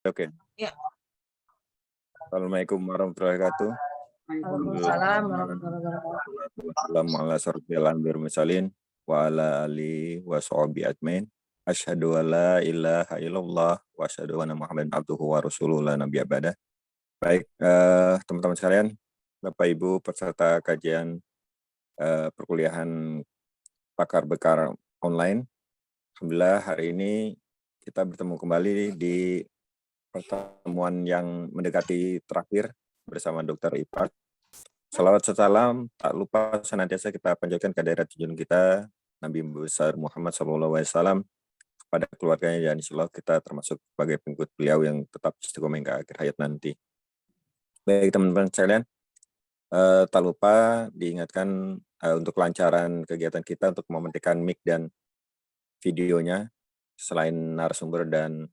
Oke. Ya. Assalamualaikum warahmatullahi wabarakatuh. Waalaikumsalam warahmatullahi wabarakatuh. Wassalamualaikum wa ala alihi wa sahbihi ajmain. Asyhadu an la ilaha illallah wa asyhadu anna Muhammadan abduhu wa rasuluhu la nabiyya ba'dah. Baik, teman-teman sekalian, Bapak Ibu peserta kajian perkuliahan Pakar Bekar online. Alhamdulillah hari ini kita bertemu kembali di pertemuan yang mendekati terakhir bersama Dr. Ipak. Salawat salam tak lupa senantiasa kita panjatkan ke daerah tujuan kita Nabi besar Muhammad SAW, kepada keluarganya, dan insya Allah kita termasuk sebagai pengikut beliau yang tetap istiqomah hingga akhir hayat nanti. Baik teman-teman sekalian, tak lupa diingatkan untuk kelancaran kegiatan kita untuk mematikan mic dan videonya selain narasumber dan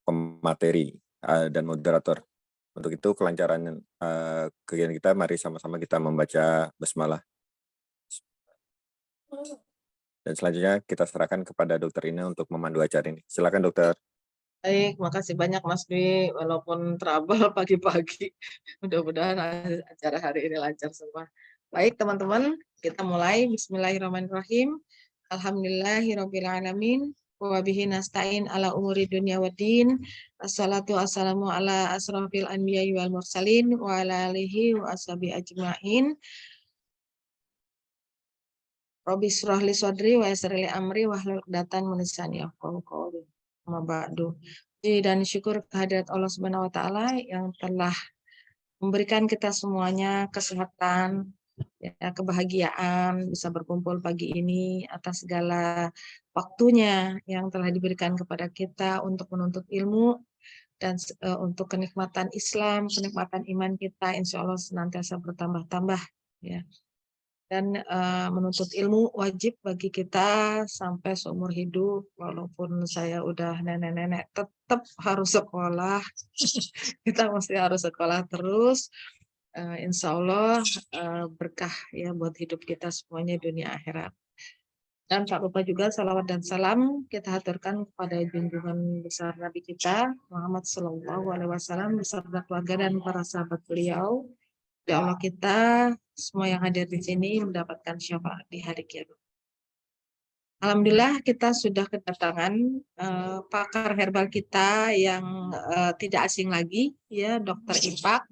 pemateri dan moderator. Untuk itu kelancaran kegiatan kita, mari sama-sama kita membaca basmalah. Dan selanjutnya kita serahkan kepada Dokter Ina untuk memandu acara ini. Silakan Dokter. Baik, makasih banyak Mas Dwi, walaupun trouble pagi-pagi. Mudah-mudahan acara hari ini lancar semua. Baik teman-teman, kita mulai. Bismillahirrahmanirrahim. Alhamdulillahirrahmanirrahim. Wa bihi nasta'in ala umuri dunya waddin. Assalatu wassalamu ala asrafil anbiya'i wal mursalin wa ala alihi wa ashabi ajma'in. Rabbi shrah li sadri wa yassir li amri wahlul 'uqdatam min lisani yafqahu qawli. Amma ba'du. Dan syukur kehadirat Allah Subhanahu wa taala yang telah memberikan kita semuanya kesehatan, ya, kebahagiaan bisa berkumpul pagi ini atas segala waktunya yang telah diberikan kepada kita untuk menuntut ilmu dan untuk kenikmatan Islam, kenikmatan iman kita insya Allah senantiasa bertambah-tambah, ya. Dan menuntut ilmu wajib bagi kita sampai seumur hidup, walaupun saya udah nenek-nenek tetap harus sekolah. Kita mesti harus sekolah terus. Insya Allah berkah ya buat hidup kita semuanya dunia akhirat. Dan tak lupa juga salawat dan salam kita haturkan kepada junjungan besar Nabi kita Muhammad SAW beserta keluarga dan para sahabat beliau. Ya Allah, kita semua yang hadir di sini mendapatkan syafaat di hari kiamat. Alhamdulillah kita sudah kedatangan pakar herbal kita yang tidak asing lagi, ya, Dr. Ipak.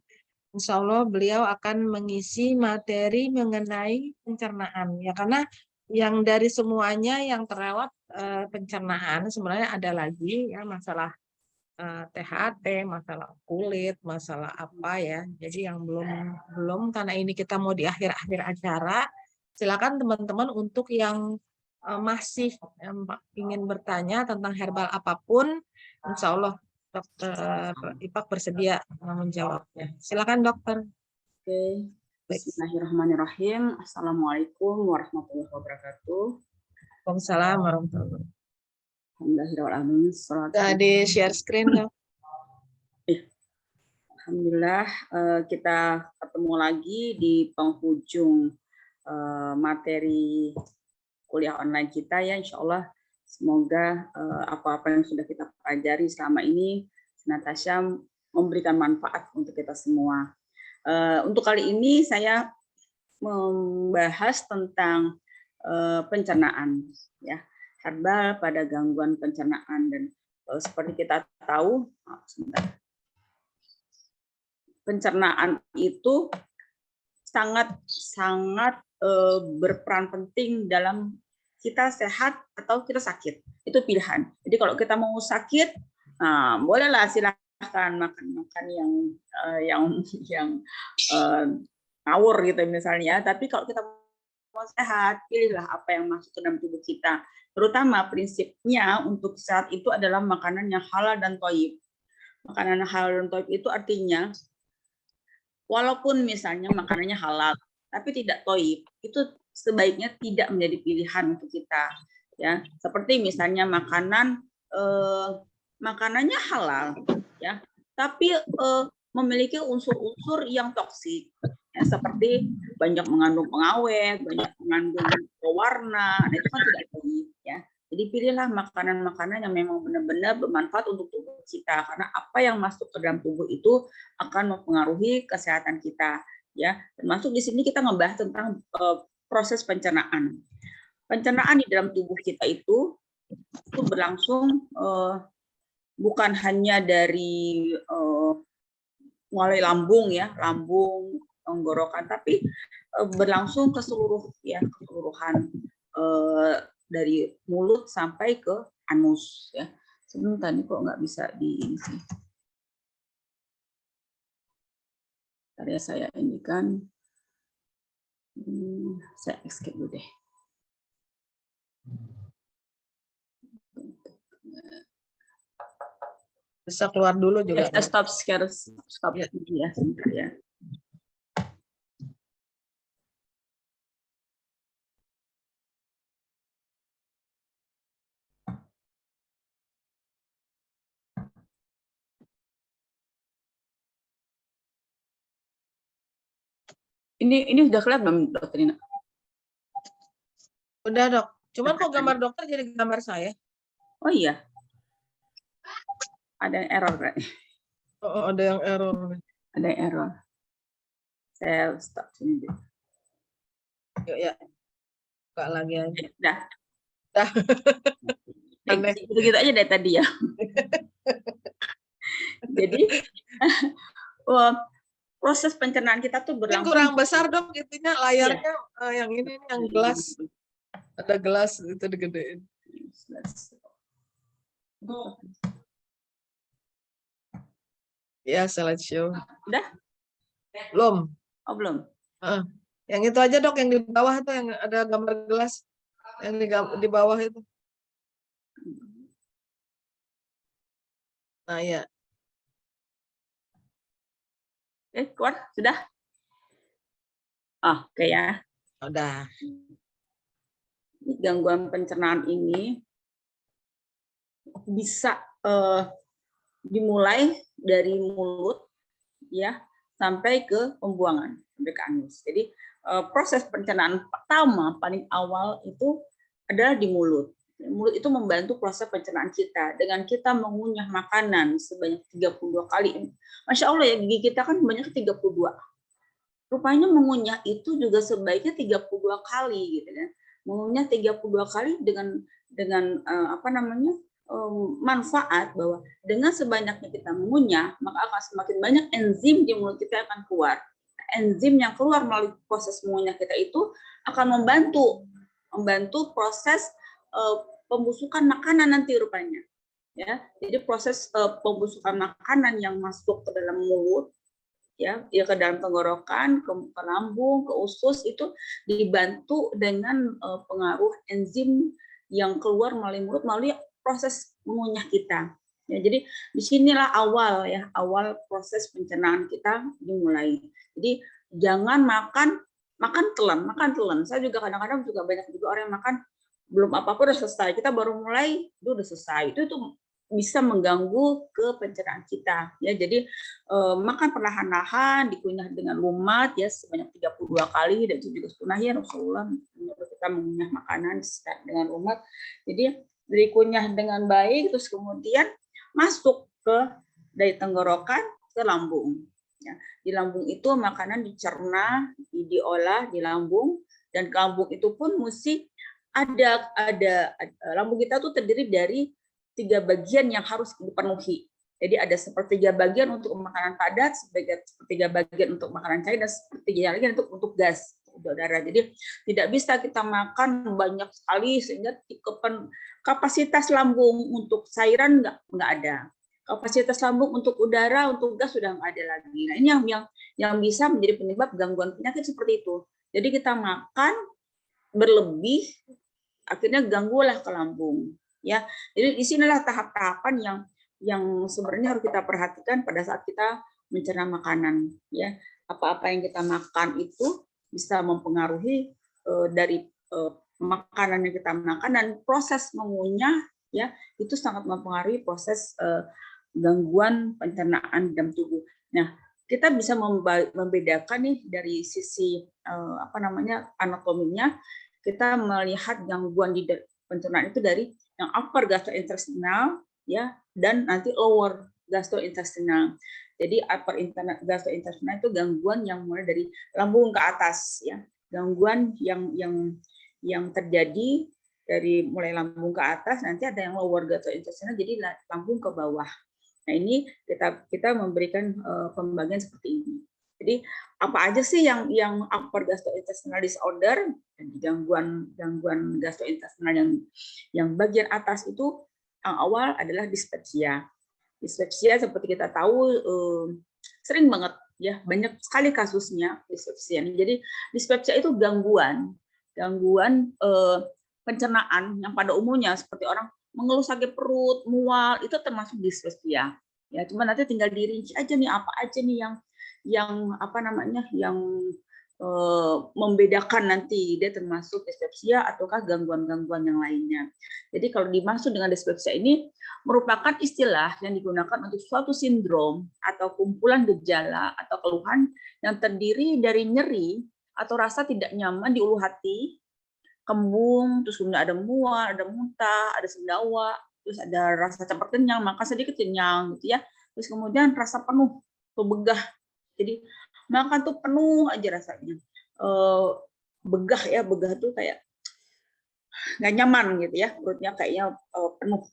Insya Allah beliau akan mengisi materi mengenai pencernaan, ya, karena yang dari semuanya yang terlewat pencernaan sebenarnya ada lagi, ya, masalah THT, masalah kulit, masalah apa, ya. Jadi yang belum karena ini kita mau di akhir-akhir acara, silakan teman-teman untuk yang masih ingin bertanya tentang herbal apapun, insya Allah Dokter Ipak bersedia menjawabnya. Silakan dokter. Oke. Bismillahirrahmanirrahim. Assalamualaikum warahmatullahi wabarakatuh. Waalaikumsalam warahmatullahi wabarakatuh. Alhamdulillahirrahmanirrahim. Sudah di share screen dong. Alhamdulillah kita ketemu lagi di penghujung materi kuliah online kita, ya, insya Allah semoga apa-apa yang sudah kita pelajari selama ini senantiasa memberikan manfaat untuk kita semua. Untuk kali ini saya membahas tentang pencernaan, ya, herbal pada gangguan pencernaan. Dan seperti kita tahu, pencernaan itu sangat berperan penting dalam kita sehat atau kita sakit. Itu pilihan. Jadi kalau kita mau sakit, bolehlah silahkan makan yang ngawur gitu misalnya. Tapi kalau kita mau sehat, pilihlah apa yang masuk ke dalam tubuh kita. Terutama prinsipnya untuk sehat itu adalah makanan yang halal dan thayyib. Makanan halal dan thayyib itu artinya walaupun misalnya makanannya halal tapi tidak thayyib, itu sebaiknya tidak menjadi pilihan untuk kita, ya. Seperti misalnya makanannya halal, ya, tapi memiliki unsur-unsur yang toksik, ya, seperti banyak mengandung pengawet, banyak mengandung pewarna, itu kan tidak thayyib, ya. Jadi pilihlah makanan-makanan yang memang benar-benar bermanfaat untuk tubuh kita, karena apa yang masuk ke dalam tubuh itu akan mempengaruhi kesehatan kita, ya. Termasuk di sini kita ngebahas tentang proses pencernaan. Pencernaan di dalam tubuh kita itu berlangsung bukan hanya dari mulai lambung, ya, lambung, tenggorokan, tapi berlangsung ke keseluruhan dari mulut sampai ke anus, ya. Sebentar nih kok nggak bisa di sini. Karya saya ini kan saya escape dulu deh. Bisa keluar dulu juga. Stop ya, sebentar ya. Ini udah kelihatan belum, Dokter Nina? Udah, Dok. Cuman kok gambar dokter jadi gambar saya? Oh iya. Ada yang error, Kak. Oh, ada yang error. Ada yang error. Saya stop sini. Yuk ya. Buka lagi aja. Dah. Aneh. Gitu aja dari tadi ya. Jadi proses pencernaan kita tuh berlangsung. Ini kurang besar, Dok, itunya layarnya yang ini yang gelas. Ada gelas itu digedein. Ya, slideshow. Udah? Belum. Oh, belum. Yang itu aja, Dok, yang di bawah itu yang ada gambar gelas. Yang di bawah itu. Nah, ya. Keluar? Sudah? Oh, oke ya. Udah. Gangguan pencernaan ini bisa dimulai dari mulut, ya, sampai ke pembuangan, sampai ke anus. Jadi proses pencernaan pertama paling awal itu adalah di mulut. Mulut itu membantu proses pencernaan kita dengan kita mengunyah makanan sebanyak 32 kali. Masya Allah ya, gigi kita kan banyak 32. Rupanya mengunyah itu juga sebaiknya 32 kali gitu kan. Mengunyah 32 kali dengan manfaat bahwa dengan sebanyaknya kita mengunyah, maka akan semakin banyak enzim di mulut kita akan keluar. Enzim yang keluar melalui proses mengunyah kita itu akan membantu proses pembusukan makanan nanti rupanya. Ya, jadi proses pembusukan makanan yang masuk ke dalam mulut, ya ke dalam tenggorokan, ke lambung, ke usus itu dibantu dengan pengaruh enzim yang keluar melalui mulut melalui proses mengunyah kita. Ya, jadi disinilah awal proses pencernaan kita dimulai. Jadi jangan makan telan. Saya juga kadang-kadang juga banyak juga orang yang makan belum apa-apa udah selesai. Kita baru mulai itu udah selesai. Itu bisa mengganggu ke pencernaan kita, ya. Jadi makan perlahan-lahan, dikunyah dengan lumat, ya, sebanyak 32 kali, dan itu juga sunnah ya Rasulullah kita mengunyah makanan dengan lumat. Jadi dikunyah dengan baik, terus kemudian masuk dari tenggorokan ke lambung. Ya. Di lambung itu makanan dicerna, diolah di lambung, dan lambung itu pun mesti ada lambung kita tuh terdiri dari 3 bagian yang harus dipenuhi. Jadi ada sepertiga bagian untuk makanan padat, sepertiga bagian untuk makanan cair, dan sepertiga lagi untuk gas udara. Jadi tidak bisa kita makan banyak sekali sehingga kapasitas lambung untuk cairan nggak ada. Kapasitas lambung untuk udara, untuk gas sudah nggak ada lagi. Nah, ini yang bisa menjadi penyebab gangguan penyakit seperti itu. Jadi kita makan berlebih, akhirnya ganggulah ke lambung. Ya, jadi di sinilah tahap-tahapan yang sebenarnya harus kita perhatikan pada saat kita mencerna makanan. Ya, apa-apa yang kita makan itu bisa mempengaruhi dari makanan yang kita makan, dan proses mengunyah, ya, itu sangat mempengaruhi proses gangguan pencernaan dalam tubuh. Nah, kita bisa membedakan nih dari sisi anatominya. Kita melihat gangguan pencernaan itu dari yang upper gastrointestinal ya dan nanti lower gastrointestinal. Jadi upper gastrointestinal itu gangguan yang mulai dari lambung ke atas ya. Gangguan yang terjadi dari mulai lambung ke atas, nanti ada yang lower gastrointestinal jadi lambung ke bawah. Nah, ini kita memberikan pembagian seperti ini. Jadi apa aja sih yang upper gastrointestinal disorder, gangguan gastrointestinal yang bagian atas itu yang awal adalah dispepsia. Dispepsia seperti kita tahu sering banget ya, banyak sekali kasusnya dispepsia. Jadi dispepsia itu gangguan pencernaan yang pada umumnya seperti orang mengeluh sakit perut, mual, itu termasuk dispepsia. Ya, cuma nanti tinggal dirinci aja nih apa aja nih yang apa namanya yang membedakan nanti dia termasuk dispepsia ataukah gangguan-gangguan yang lainnya. Jadi kalau dimaksud dengan dispepsia ini merupakan istilah yang digunakan untuk suatu sindrom atau kumpulan gejala atau keluhan yang terdiri dari nyeri atau rasa tidak nyaman di ulu hati, kembung, terus kemudian ada mual, ada muntah, ada sendawa, terus ada rasa cepat kenyang, makan sedikit kenyang gitu ya. Terus kemudian rasa penuh atau begah. Jadi makan tuh penuh aja rasanya. Begah ya, begah tuh kayak nggak nyaman gitu ya, perutnya kayaknya penuh.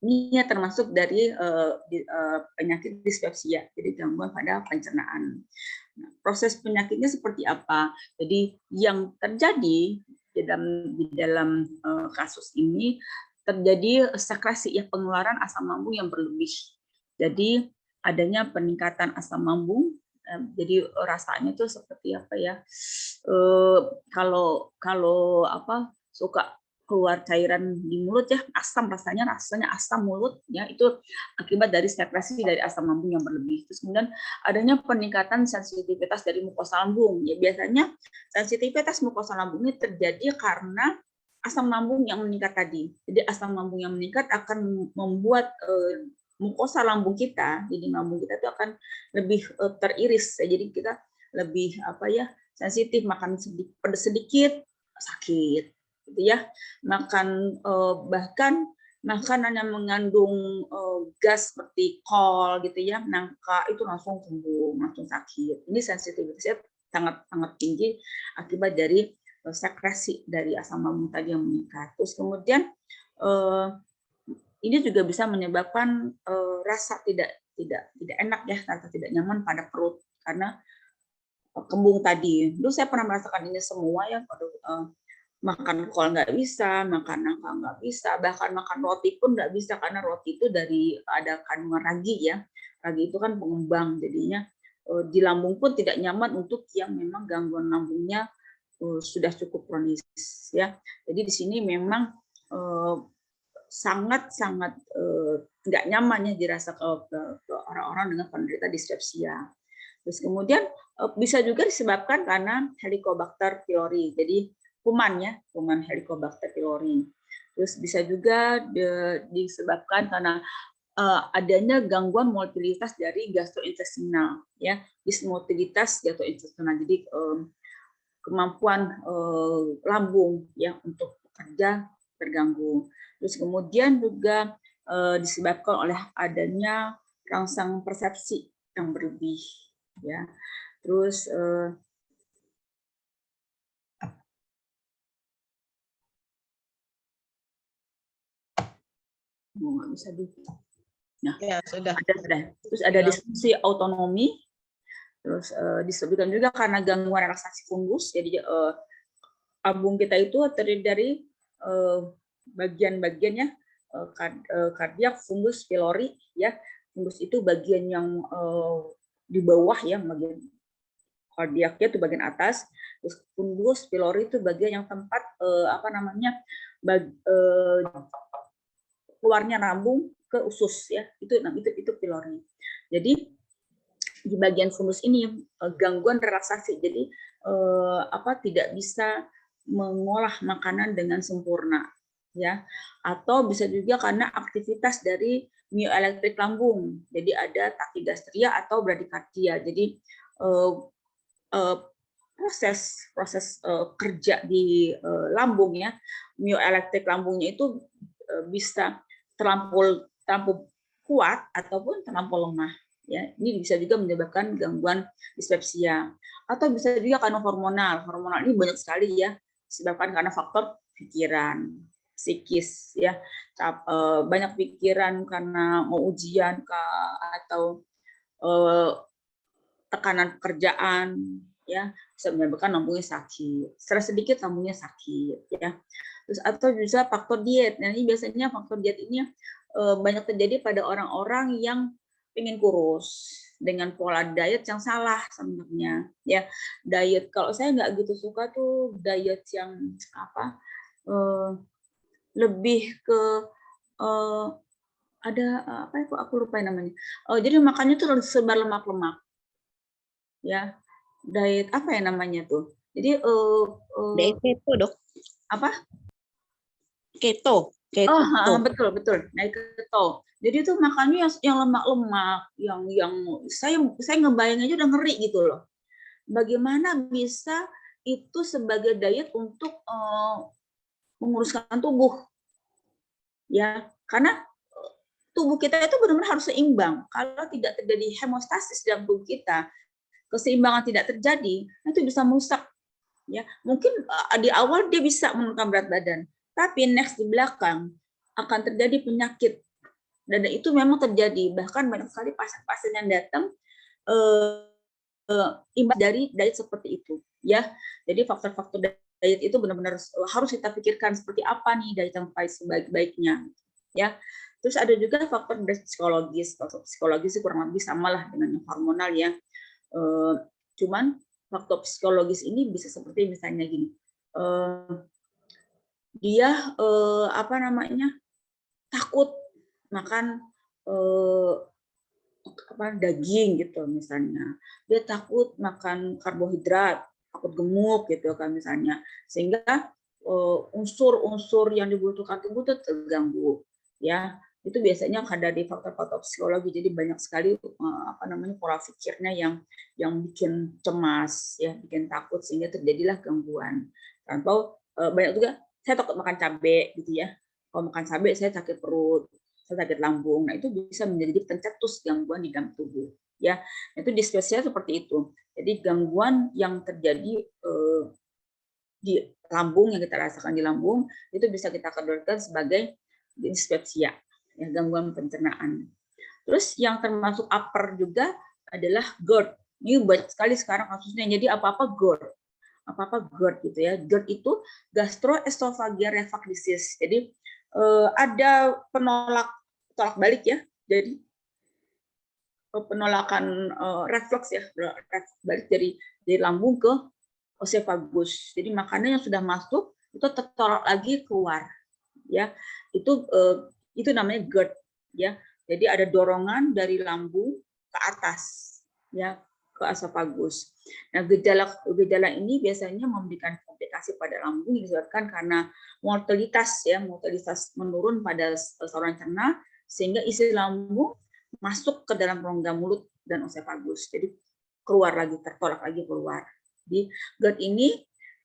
Ini termasuk dari penyakit dispepsia, jadi gangguan pada pencernaan. Nah, proses penyakitnya seperti apa? Jadi yang terjadi di dalam kasus ini terjadi sekresi ya, pengeluaran asam lambung yang berlebih. Jadi adanya peningkatan asam lambung. Jadi rasanya tuh seperti apa ya? Kalau apa suka keluar cairan di mulut ya, asam rasanya asam mulut ya, itu akibat dari sekresi dari asam lambung yang berlebih. Terus kemudian adanya peningkatan sensitivitas dari mukosa lambung. Ya biasanya sensitivitas mukosa lambung ini terjadi karena asam lambung yang meningkat tadi. Jadi asam lambung yang meningkat akan membuat mukosa lambung kita, jadi lambung kita itu akan lebih teriris. Jadi kita lebih apa ya, sensitif, makan pedas sedikit sakit gitu ya. Makan bahkan makanan yang mengandung gas seperti kol gitu ya, nangka itu langsung kembung, langsung sakit. Ini sensitivitasnya sangat tinggi akibat dari sekresi dari asam lambung tadi yang meningkat. Terus kemudian ini juga bisa menyebabkan rasa tidak enak ya, rasa tidak nyaman pada perut karena kembung tadi. Dulu saya pernah merasakan ini semua ya, makan kol nggak bisa, makan nangka nggak bisa, bahkan makan roti pun nggak bisa karena roti itu dari ada kandungan ragi ya. Ragi itu kan pengembang, jadinya di lambung pun tidak nyaman untuk yang memang gangguan lambungnya sudah cukup kronis ya. Jadi di sini memang sangat nggak nyaman ya dirasa ke orang-orang dengan penderita dispepsia. Terus kemudian bisa juga disebabkan karena Helicobacter pylori, jadi kuman Helicobacter pylori. Terus bisa juga disebabkan karena adanya gangguan motilitas dari gastrointestinal, ya, dismotilitas gastrointestinal. Jadi kemampuan lambung ya untuk bekerja terganggu. Terus kemudian juga disebabkan oleh adanya rangsang persepsi yang berlebih ya. Terus nggak bisa di nah, ya, sudah. Terus ada disfungsi autonomi. Terus disebutkan juga karena gangguan relaksasi fungus. Jadi lambung kita itu terdiri dari bagian-bagiannya kardiak, fungus, pylori ya. Fungus itu bagian yang di bawah ya, bagian kardiaknya itu bagian atas. Terus fungus, pylori itu bagian yang tempat apa namanya keluarnya lambung ke usus ya. Itu pylori. Jadi di bagian fungus ini gangguan relaksasi. Jadi tidak bisa mengolah makanan dengan sempurna ya, atau bisa juga karena aktivitas dari mioelektrik lambung. Jadi ada takigastria atau bradikardia. Jadi proses kerja di lambung ya, mioelektrik lambungnya itu bisa terlampau kuat ataupun terlampau lemah ya. Ini bisa juga menyebabkan gangguan dispepsia, atau bisa juga karena hormonal ini banyak sekali ya, disebabkan karena faktor pikiran, psikis ya, banyak pikiran karena mau ujian atau tekanan pekerjaan ya, bisa menyebabkan lambungnya sakit. Stres sedikit lambungnya sakit ya. Terus atau bisa faktor diet. Nah, ini biasanya faktor diet ini banyak terjadi pada orang-orang yang ingin kurus dengan pola diet yang salah sebenarnya ya. Diet, kalau saya nggak gitu suka tuh diet yang apa, lebih ke ada apa ya, aku lupa namanya. Jadi makannya tuh sebar lemak-lemak ya, diet apa ya namanya tuh, jadi Diet keto, Dok. apa Keto. betul diet keto. Jadi itu makannya yang lemak-lemak, yang saya ngebayang aja udah ngeri gitu loh. Bagaimana bisa itu sebagai diet untuk menguruskan tubuh ya, karena tubuh kita itu benar-benar harus seimbang. Kalau tidak terjadi hemostasis dalam tubuh kita, keseimbangan tidak terjadi, itu bisa merusak ya. Mungkin di awal dia bisa menurunkan berat badan, tapi next di belakang akan terjadi penyakit, dan itu memang terjadi. Bahkan banyak sekali pasien-pasien yang datang imbas dari diet seperti itu ya. Jadi faktor-faktor diet itu benar-benar harus kita pikirkan seperti apa nih diet yang sebaik-baiknya ya. Terus ada juga faktor psikologis. Faktor psikologis kurang lebih samalah dengan yang hormonal ya. Cuman faktor psikologis ini bisa seperti misalnya gini, dia apa namanya, takut makan daging gitu misalnya, dia takut makan karbohidrat, takut gemuk gitu kan misalnya, sehingga unsur-unsur yang dibutuhkan tubuh itu terganggu ya. Itu biasanya ada di faktor-faktor psikologi. Jadi banyak sekali apa namanya, pola pikirnya yang bikin cemas ya, bikin takut, sehingga terjadilah gangguan. Atau banyak juga, saya takut makan cabai gitu ya, kalau makan cabai saya sakit perut, saya sakit lambung. Nah, itu bisa menjadi pencetus gangguan di dalam tubuh ya. Itu dispepsia seperti itu. Jadi gangguan yang terjadi di lambung, yang kita rasakan di lambung, itu bisa kita kategorikan sebagai dispepsia ya, gangguan pencernaan. Terus yang termasuk upper juga adalah GERD. Ini banyak sekali sekarang kasusnya. Jadi apa-apa GERD gitu ya. GERD itu gastroesophageal reflux disease. Jadi ada tolak balik ya. Jadi penolakan reflux ya, balik dari lambung ke esophagus. Jadi makanan yang sudah masuk itu tertolak lagi keluar ya. Itu namanya GERD ya. Jadi ada dorongan dari lambung ke atas ya, ke esophagus. Nah, gejala ini biasanya memberikan komplikasi pada lambung disebabkan karena mortalitas menurun pada saluran cerna, sehingga isi lambung masuk ke dalam rongga mulut dan esophagus. Jadi keluar lagi, tertolak lagi keluar. Jadi GERD ini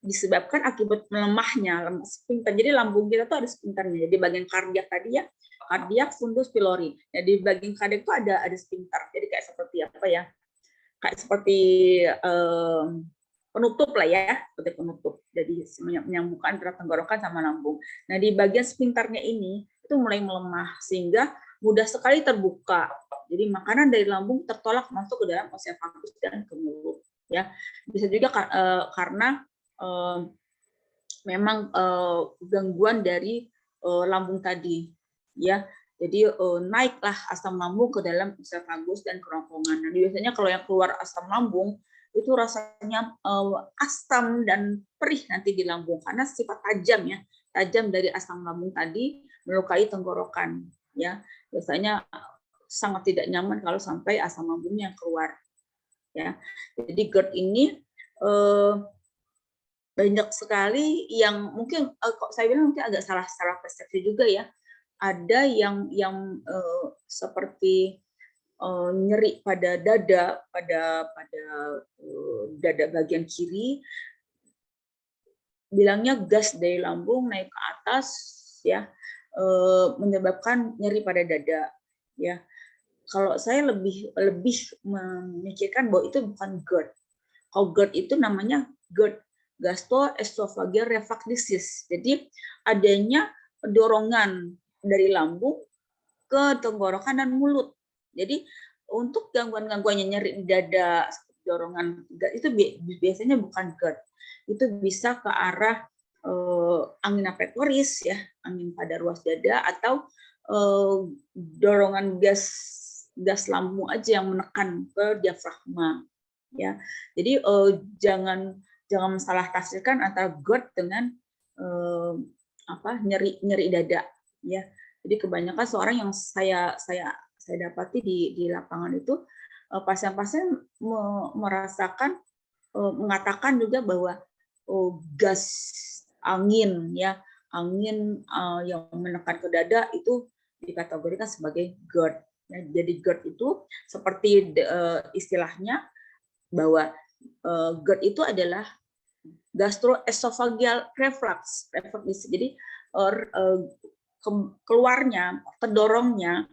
disebabkan akibat melemahnya sphincter. Jadi lambung kita tuh ada sphincternya. Jadi bagian kardiak tadi ya, kardiak, fundus, pilori. Jadi bagian kardiak itu ada sphincter. Jadi kayak seperti apa ya? Kayak seperti penutup lah ya, seperti penutup. Jadi menyambungkan antara tenggorokan sama lambung. Nah, di bagian sphincternya ini itu mulai melemah sehingga mudah sekali terbuka. Jadi makanan dari lambung tertolak masuk ke dalam esophagus dan ke mulut ya. Bisa juga karena memang gangguan dari lambung tadi ya. Jadi naiklah asam lambung ke dalam esophagus dan kerongkongan. Nah, biasanya kalau yang keluar asam lambung itu rasanya asam dan perih nanti di lambung karena sifat tajam dari asam lambung tadi melukai tenggorokan ya. Biasanya sangat tidak nyaman kalau sampai asam lambungnya yang keluar ya. Jadi GERD ini banyak sekali yang mungkin kok saya bilang mungkin agak salah persepsi juga ya. Ada yang seperti nyeri pada dada, pada dada bagian kiri, bilangnya gas dari lambung naik ke atas, ya, menyebabkan nyeri pada dada, ya. Kalau saya lebih memikirkan bahwa itu bukan GERD. Kalau GERD itu namanya GERD, gastroesophageal reflux disease. Jadi adanya dorongan dari lambung ke tenggorokan dan mulut. Jadi untuk gangguan-gangguan nyeri di dada, dorongan itu biasanya bukan GERD. Itu bisa ke arah angin pectoris, ya, angin pada ruas dada, atau dorongan gas lambung aja yang menekan ke diafragma, ya. Jadi jangan salah tafsirkan antara GERD dengan nyeri dada, ya. Jadi kebanyakan seorang yang saya dapati di lapangan itu, pasien-pasien merasakan, mengatakan juga bahwa gas angin, ya, angin yang menekan ke dada itu dikategorikan sebagai GERD. Ya, jadi GERD itu seperti istilahnya bahwa GERD itu adalah gastroesophageal reflux. Jadi keluarnya, terdorongnya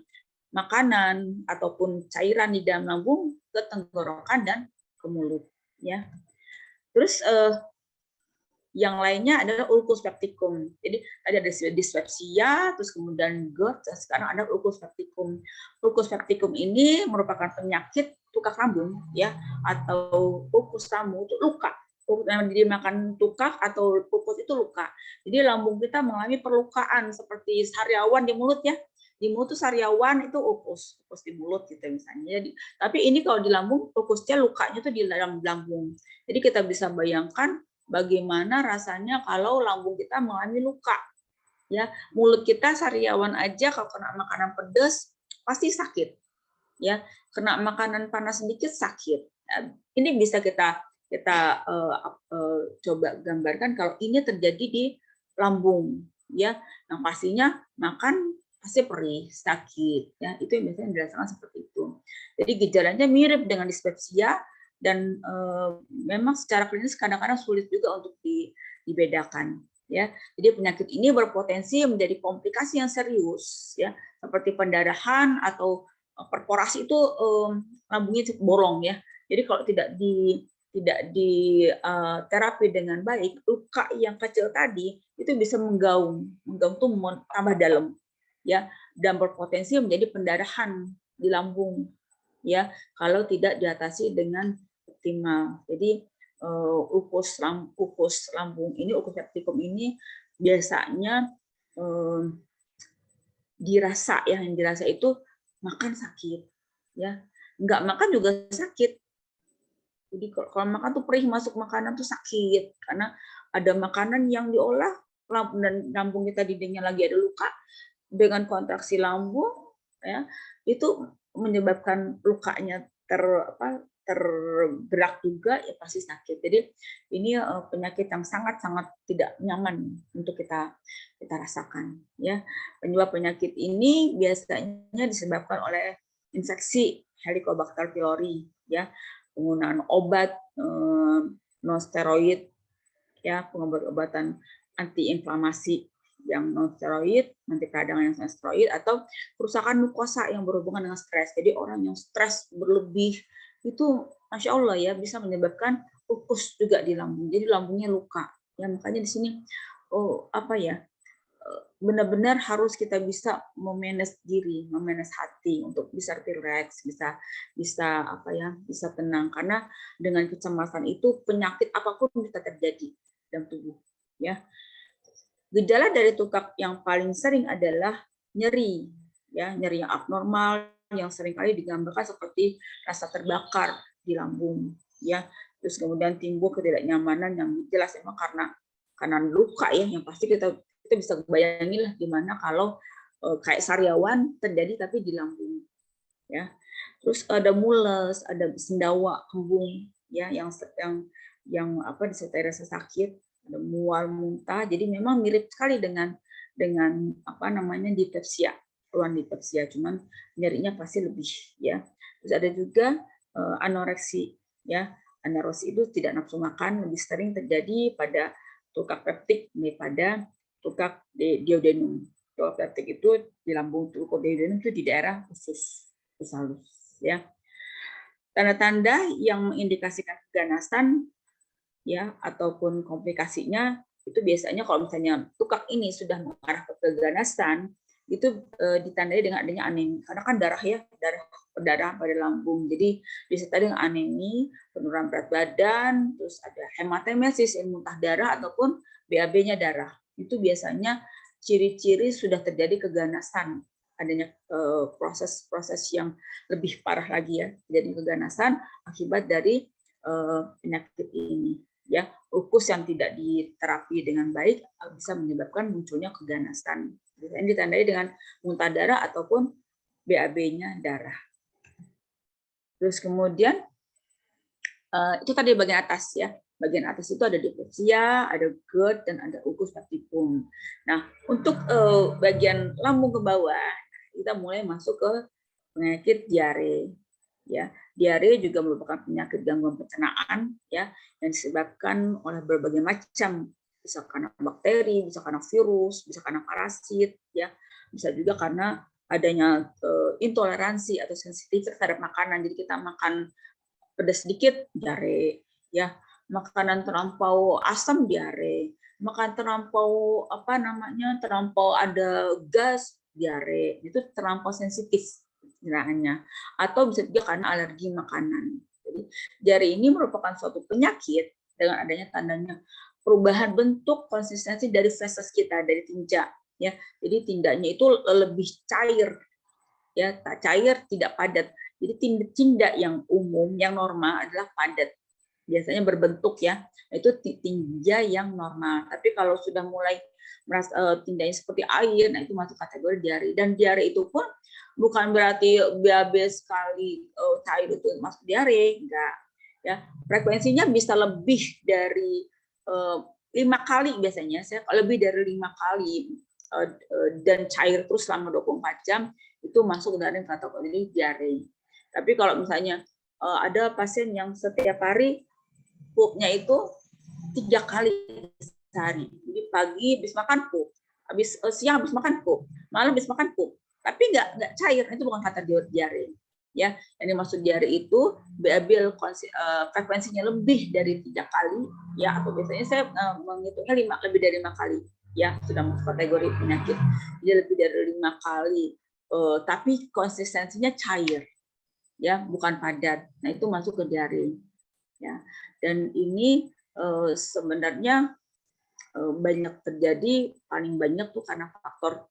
makanan ataupun cairan di dalam lambung ke tenggorokan dan ke mulut, ya. Terus yang lainnya adalah ulcus pepticum. Jadi ada dispepsia, terus kemudian GERD, dan sekarang ada ulcus pepticum. Ulcus pepticum ini merupakan penyakit tukak rambung, ya, atau ulcus rambung itu luka. Jadi makan tukak atau ulcus itu luka. Jadi lambung kita mengalami perlukaan seperti sariawan di mulut, ya. Di mulut itu sariawan, itu ulcus di mulut gitu misalnya. Jadi, tapi ini kalau di lambung, ulcusnya lukanya itu di dalam lambung. Jadi kita bisa bayangkan bagaimana rasanya kalau lambung kita mengalami luka, ya. Mulut kita sariawan aja kalau kena makanan pedas pasti sakit, ya. Kena makanan panas sedikit sakit. Ini bisa kita coba gambarkan kalau ini terjadi di lambung, ya. Yang pastinya makan pasti perih, sakit, ya. Itu yang biasanya dirasakan seperti itu. Jadi gejalanya mirip dengan dispepsia, dan memang secara klinis kadang-kadang sulit juga untuk dibedakan, ya. Jadi penyakit ini berpotensi menjadi komplikasi yang serius, ya, seperti pendarahan atau perforasi itu lambungnya bolong, ya. Jadi kalau tidak di terapi dengan baik, luka yang kecil tadi itu bisa menggaung tuh tambah dalam, ya, dan berpotensi menjadi pendarahan di lambung, ya, kalau tidak diatasi dengan optimal. Jadi ulcus lambung ini, ulcus pepticum ini biasanya dirasa, ya, yang dirasa itu makan sakit, ya, nggak makan juga sakit. Jadi kalau makan tuh perih, masuk makanan tuh sakit karena ada makanan yang diolah, dan lambung kita dindingnya lagi ada luka, dengan kontraksi lambung, ya, itu menyebabkan lukanya tergerak juga, ya pasti sakit. Jadi ini penyakit yang sangat-sangat tidak nyaman untuk kita rasakan, ya. Penyebab penyakit ini biasanya disebabkan oleh infeksi Helicobacter pylori, ya, penggunaan obat non steroid, ya, pengobatan antiinflamasi yang non steroid, nanti kadang yang steroid, atau kerusakan mukosa yang berhubungan dengan stres. Jadi orang yang stres berlebih itu, masya Allah, ya, bisa menyebabkan ulcus juga di lambung. Jadi lambungnya luka. Ya, makanya di sini benar-benar harus kita bisa memanage diri, memanage hati untuk bisa relax, bisa tenang, karena dengan kecemasan itu penyakit apapun bisa terjadi dalam tubuh, ya. Gejala dari tukak yang paling sering adalah nyeri, ya, nyeri yang abnormal yang seringkali digambarkan seperti rasa terbakar di lambung, ya. Terus kemudian timbul ketidaknyamanan yang jelas memang karena luka, ya, yang pasti kita bisa bayangin lah gimana kalau kayak sariawan terjadi tapi di lambung, ya. Terus ada mules, ada sendawa, kembung, ya, yang disertai rasa sakit, ada mual, muntah. Jadi memang mirip sekali dengan dispepsia, keperluan dipersia, cuman nyerinya pasti lebih ya. Terus ada juga anoreksi ya. Anoreksi itu tidak nafsu makan, lebih sering terjadi pada tukak peptik daripada tukak duodenum. Tukak peptik itu di lambung, tukak duodenum itu di daerah usus halus ya. Tanda-tanda yang mengindikasikan keganasan ya ataupun komplikasinya itu biasanya kalau misalnya tukak ini sudah mengarah ke keganasan itu ditandai dengan adanya anemi, karena kan darah ya, darah pada lambung, jadi disertai dengan anemi, penurunan berat badan, terus ada hematemesis, muntah darah ataupun BAB-nya darah. Itu biasanya ciri-ciri sudah terjadi keganasan, adanya proses-proses yang lebih parah lagi ya, jadi keganasan akibat dari penyakit ini ya. Ukus yang tidak diterapi dengan baik bisa menyebabkan munculnya keganasan. Biasanya ditandai dengan muntah darah ataupun BAB-nya darah. Terus kemudian itu tadi bagian atas ya. Bagian atas itu ada dispepsia, ada GERD, dan ada ukus pepticum. Nah, untuk bagian lambung ke bawah, kita mulai masuk ke penyakit diare. Ya, diare juga merupakan penyakit gangguan pencernaan ya, yang disebabkan oleh berbagai macam, bisa karena bakteri, bisa karena virus, bisa karena parasit ya, bisa juga karena adanya intoleransi atau sensitif terhadap makanan. Jadi kita makan pedas sedikit diare ya, makanan terlampau asam diare, makan terlampau terlampau ada gas diare, itu terlampau sensitif istilahnya, atau bisa juga karena alergi makanan. Jadi diare ini merupakan suatu penyakit dengan adanya tandanya perubahan bentuk konsistensi dari feses kita, dari tinja ya. Jadi tindanya itu lebih cair ya, tak cair, tidak padat. Jadi tinja yang umum, yang normal adalah padat, biasanya berbentuk ya, itu tinja yang normal. Tapi kalau sudah mulai merasa tindanya seperti air, nah itu masuk kategori diare. Dan diare itu pun bukan berarti BAB sekali cair itu masuk diare, enggak ya. Frekuensinya bisa lebih dari 5 kali biasanya, saya lebih dari 5 kali dan cair terus selama 24 jam itu masuk dari kategori diare. Tapi kalau misalnya ada pasien yang setiap hari pup-nya itu 3 kali sehari. Jadi pagi habis makan pup, habis siang habis makan pup, malam habis makan pup. Tapi nggak cair, itu bukan kata diare. Ya, yang dimaksud diare itu BAB frekuensinya lebih dari 3 kali ya, atau biasanya saya menghitungnya lebih dari 5 kali ya, sudah masuk kategori penyakit. Jadi lebih dari 5 kali tapi konsistensinya cair ya, bukan padat. Nah, itu masuk ke diare ya. Dan ini sebenarnya banyak terjadi, paling banyak tuh karena faktor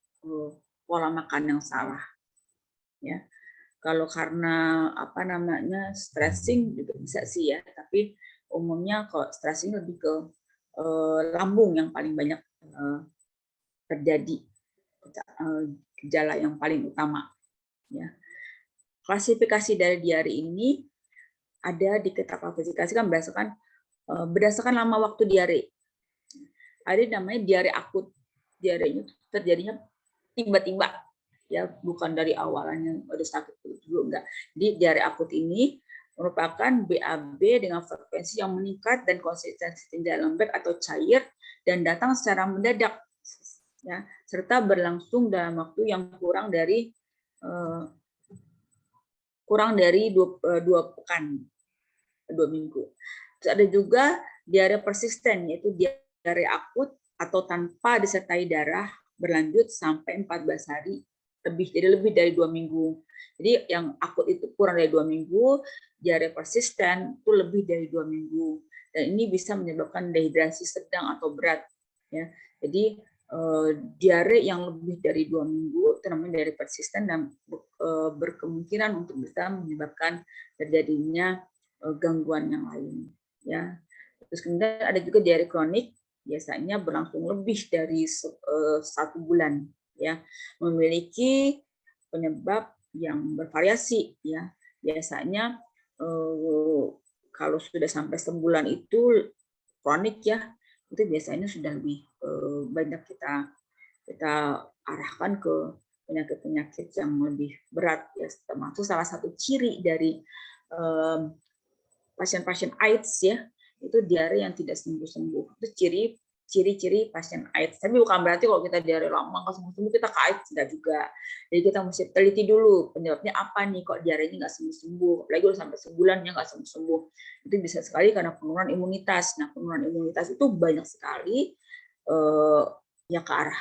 pola makan yang salah ya. Kalau karena stressing juga bisa sih ya, tapi umumnya kalau stressing lebih ke lambung yang paling banyak terjadi gejala yang paling utama ya. Klasifikasi dari diare ini ada di kita klasifikasikan berdasarkan lama waktu diare. Ada namanya diare akut. Diarenya terjadinya tiba-tiba ya, bukan dari awalnya ada sakit dulu, enggak. Jadi diare akut ini merupakan BAB dengan frekuensi yang meningkat dan konsistensi tinja lembek atau cair dan datang secara mendadak ya, serta berlangsung dalam waktu yang kurang dari 2 pekan, 2 minggu. Terus ada juga diare persisten, yaitu diare akut atau tanpa disertai darah berlanjut sampai 14 hari lebih, jadi lebih dari 2 minggu. Jadi yang akut itu kurang dari 2 minggu, diare persisten itu lebih dari 2 minggu. Dan ini bisa menyebabkan dehidrasi sedang atau berat. Ya. Jadi diare yang lebih dari 2 minggu itu namanya diare persisten dan berkemungkinan untuk bisa menyebabkan terjadinya gangguan yang lain ya. Terus kemudian ada juga diare kronik, biasanya berlangsung lebih dari 1 bulan ya, memiliki penyebab yang bervariasi ya. Biasanya kalau sudah sampai sebulan itu kronik ya, itu biasanya sudah lebih banyak kita arahkan ke penyakit-penyakit yang lebih berat, ya, termasuk salah satu ciri dari pasien-pasien AIDS ya, itu diare yang tidak sembuh-sembuh. Itu ciri-ciri pasien AIDS. Tapi bukan berarti kalau kita diare lama nggak sembuh-sembuh kita ke AIDS, tidak juga. Jadi kita mesti teliti dulu penyebabnya apa nih kok diarenya nggak sembuh-sembuh. Apalagi kalau sampai sebulan ya nggak sembuh-sembuh. Itu bisa sekali karena penurunan imunitas. Nah, penurunan imunitas itu banyak sekali ya ke arah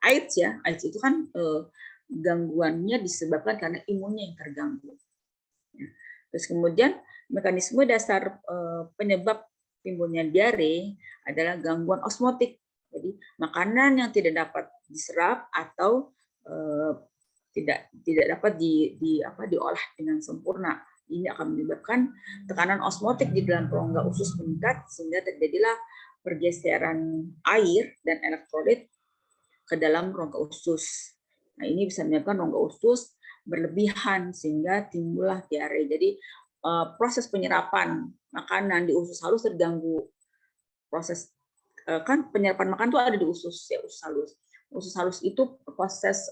AIDS ya. AIDS itu kan gangguannya disebabkan karena imunnya yang terganggu. Terus kemudian mekanisme dasar penyebab timbulnya diare adalah gangguan osmotik. Jadi makanan yang tidak dapat diserap atau tidak dapat diolah dengan sempurna. Ini akan menyebabkan tekanan osmotik di dalam rongga usus meningkat sehingga terjadilah pergeseran air dan elektrolit ke dalam rongga usus. Nah, ini bisa menyebabkan rongga usus berlebihan sehingga timbullah diare. Jadi proses penyerapan makanan di usus halus terganggu. Proses kan penyerapan makan itu ada di usus ya, usus halus. Usus halus itu proses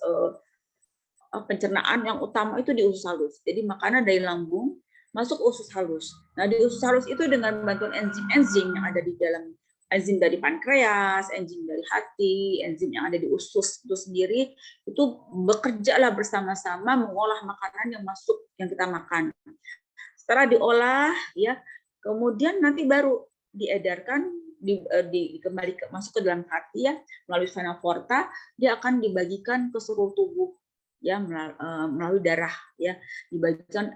pencernaan yang utama itu di usus halus. Jadi makanan dari lambung masuk usus halus. Nah, di usus halus itu dengan bantuan enzim-enzim yang ada di dalam, enzim dari pankreas, enzim dari hati, enzim yang ada di usus itu sendiri, itu bekerjalah bersama-sama mengolah makanan yang masuk, yang kita makan. Setelah diolah, ya, kemudian nanti baru diedarkan, kembali masuk ke dalam hati ya, melalui vena porta, dia akan dibagikan ke seluruh tubuh ya, melalui darah ya, dibagikan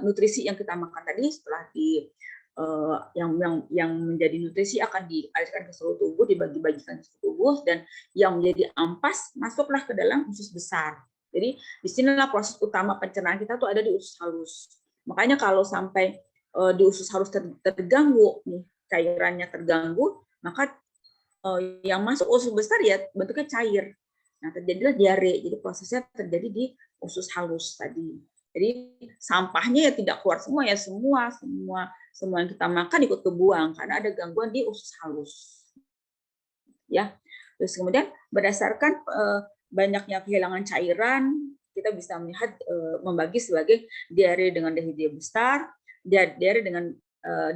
nutrisi yang kita makan tadi setelah yang menjadi nutrisi akan dialirkan ke seluruh tubuh, dibagi-bagikan ke seluruh tubuh, dan yang menjadi ampas masuklah ke dalam usus besar. Jadi disinilah proses utama pencernaan kita tuh ada di usus halus. Makanya kalau sampai di usus halus terganggu nih, cairannya terganggu, maka yang masuk usus besar ya bentuknya cair. Nah, terjadilah diare. Jadi prosesnya terjadi di usus halus tadi. Jadi sampahnya ya tidak keluar semua ya, semua yang kita makan ikut kebuang karena ada gangguan di usus halus. Ya. Terus kemudian berdasarkan banyaknya kehilangan cairan, kita bisa melihat membagi sebagai diare dengan dehidrasi besar, diare dengan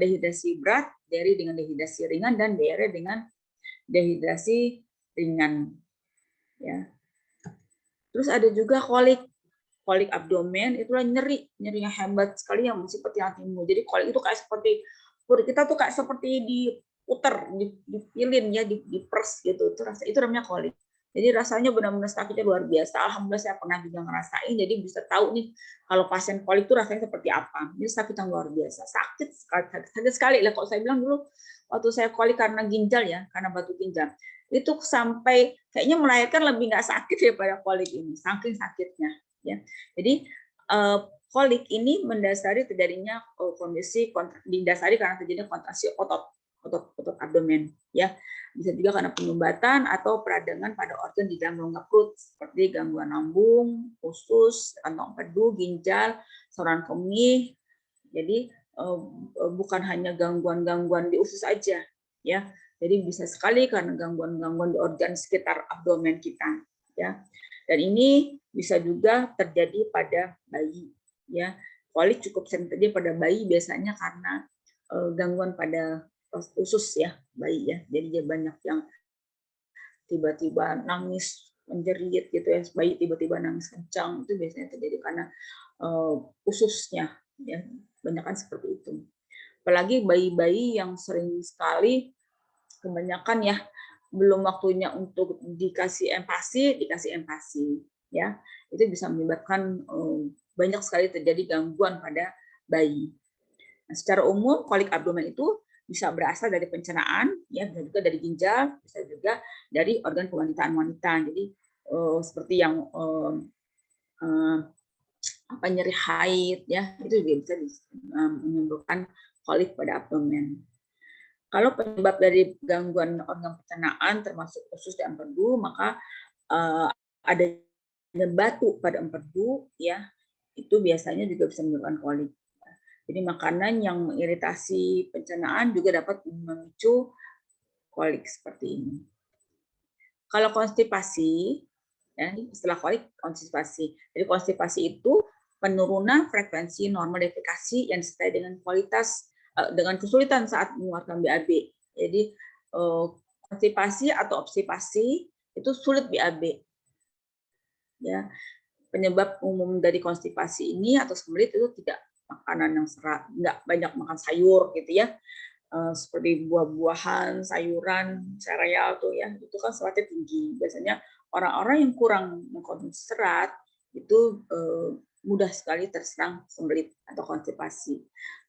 dehidrasi berat, diare dengan dehidrasi ringan, dan diare dengan dehidrasi ringan. Ya. Terus ada juga kolik abdomen, itulah nyerinya hebat sekali yang seperti yang timbul. Jadi kolik itu kayak seperti perut kita tuh kayak seperti diputer, dipilin ya, dipers gitu. Itu namanya kolik. Jadi rasanya benar-benar sakitnya luar biasa. Alhamdulillah saya pernah juga ngerasain, jadi bisa tahu nih kalau pasien kolik itu rasanya seperti apa. Jadi sakit yang luar biasa, sakit sekali lah. Kalau saya bilang dulu waktu saya kolik karena ginjal ya, karena batu ginjal, itu sampai kayaknya melahirkan lebih nggak sakit daripada kolik ini, saking sakitnya ya. Jadi kolik ini mendasari terjadinya kondisi didasari karena terjadinya kontraksi otot abdomen ya. Bisa juga karena penyumbatan atau peradangan pada organ di dalam rongga perut seperti gangguan lambung, usus, kantong empedu, ginjal, saluran kemih. Jadi bukan hanya gangguan-gangguan di usus saja ya. Jadi bisa sekali karena gangguan-gangguan di organ sekitar abdomen kita ya. Dan ini bisa juga terjadi pada bayi ya. Kolik cukup sering terjadi pada bayi biasanya karena gangguan pada usus ya bayi ya. Jadi dia banyak yang tiba-tiba nangis menjerit gitu ya, bayi tiba-tiba nangis kencang, itu biasanya terjadi karena ususnya ya, banyakan seperti itu. Apalagi bayi-bayi yang sering sekali kebanyakan ya belum waktunya untuk dikasih empasi ya, itu bisa menyebabkan banyak sekali terjadi gangguan pada bayi. Nah, secara umum kolik abdomen itu bisa berasal dari pencernaan ya, bisa juga dari ginjal, bisa juga dari organ kewanitaan wanita. Jadi seperti yang nyeri haid ya, itu juga bisa menimbulkan kolik pada abdomen. Kalau penyebab dari gangguan organ pencernaan termasuk usus dan empedu, maka adanya batu pada empedu ya, itu biasanya juga bisa menyebabkan kolik. Jadi makanan yang mengiritasi pencernaan juga dapat memicu kolik seperti ini. Kalau konstipasi Ya, ini istilah konstipasi. Jadi konstipasi itu penurunan frekuensi normal defekasi yang disertai dengan dengan kesulitan saat mengeluarkan BAB. Jadi konstipasi atau obstipasi itu sulit BAB. Ya, penyebab umum dari konstipasi ini atau sembelit itu tidak makanan yang serat, nggak banyak makan sayur gitu ya, seperti buah-buahan, sayuran, sereal tuh ya, itu kan seratnya tinggi. Biasanya orang-orang yang kurang mengkonsumsi serat itu mudah sekali terserang sembelit atau konstipasi.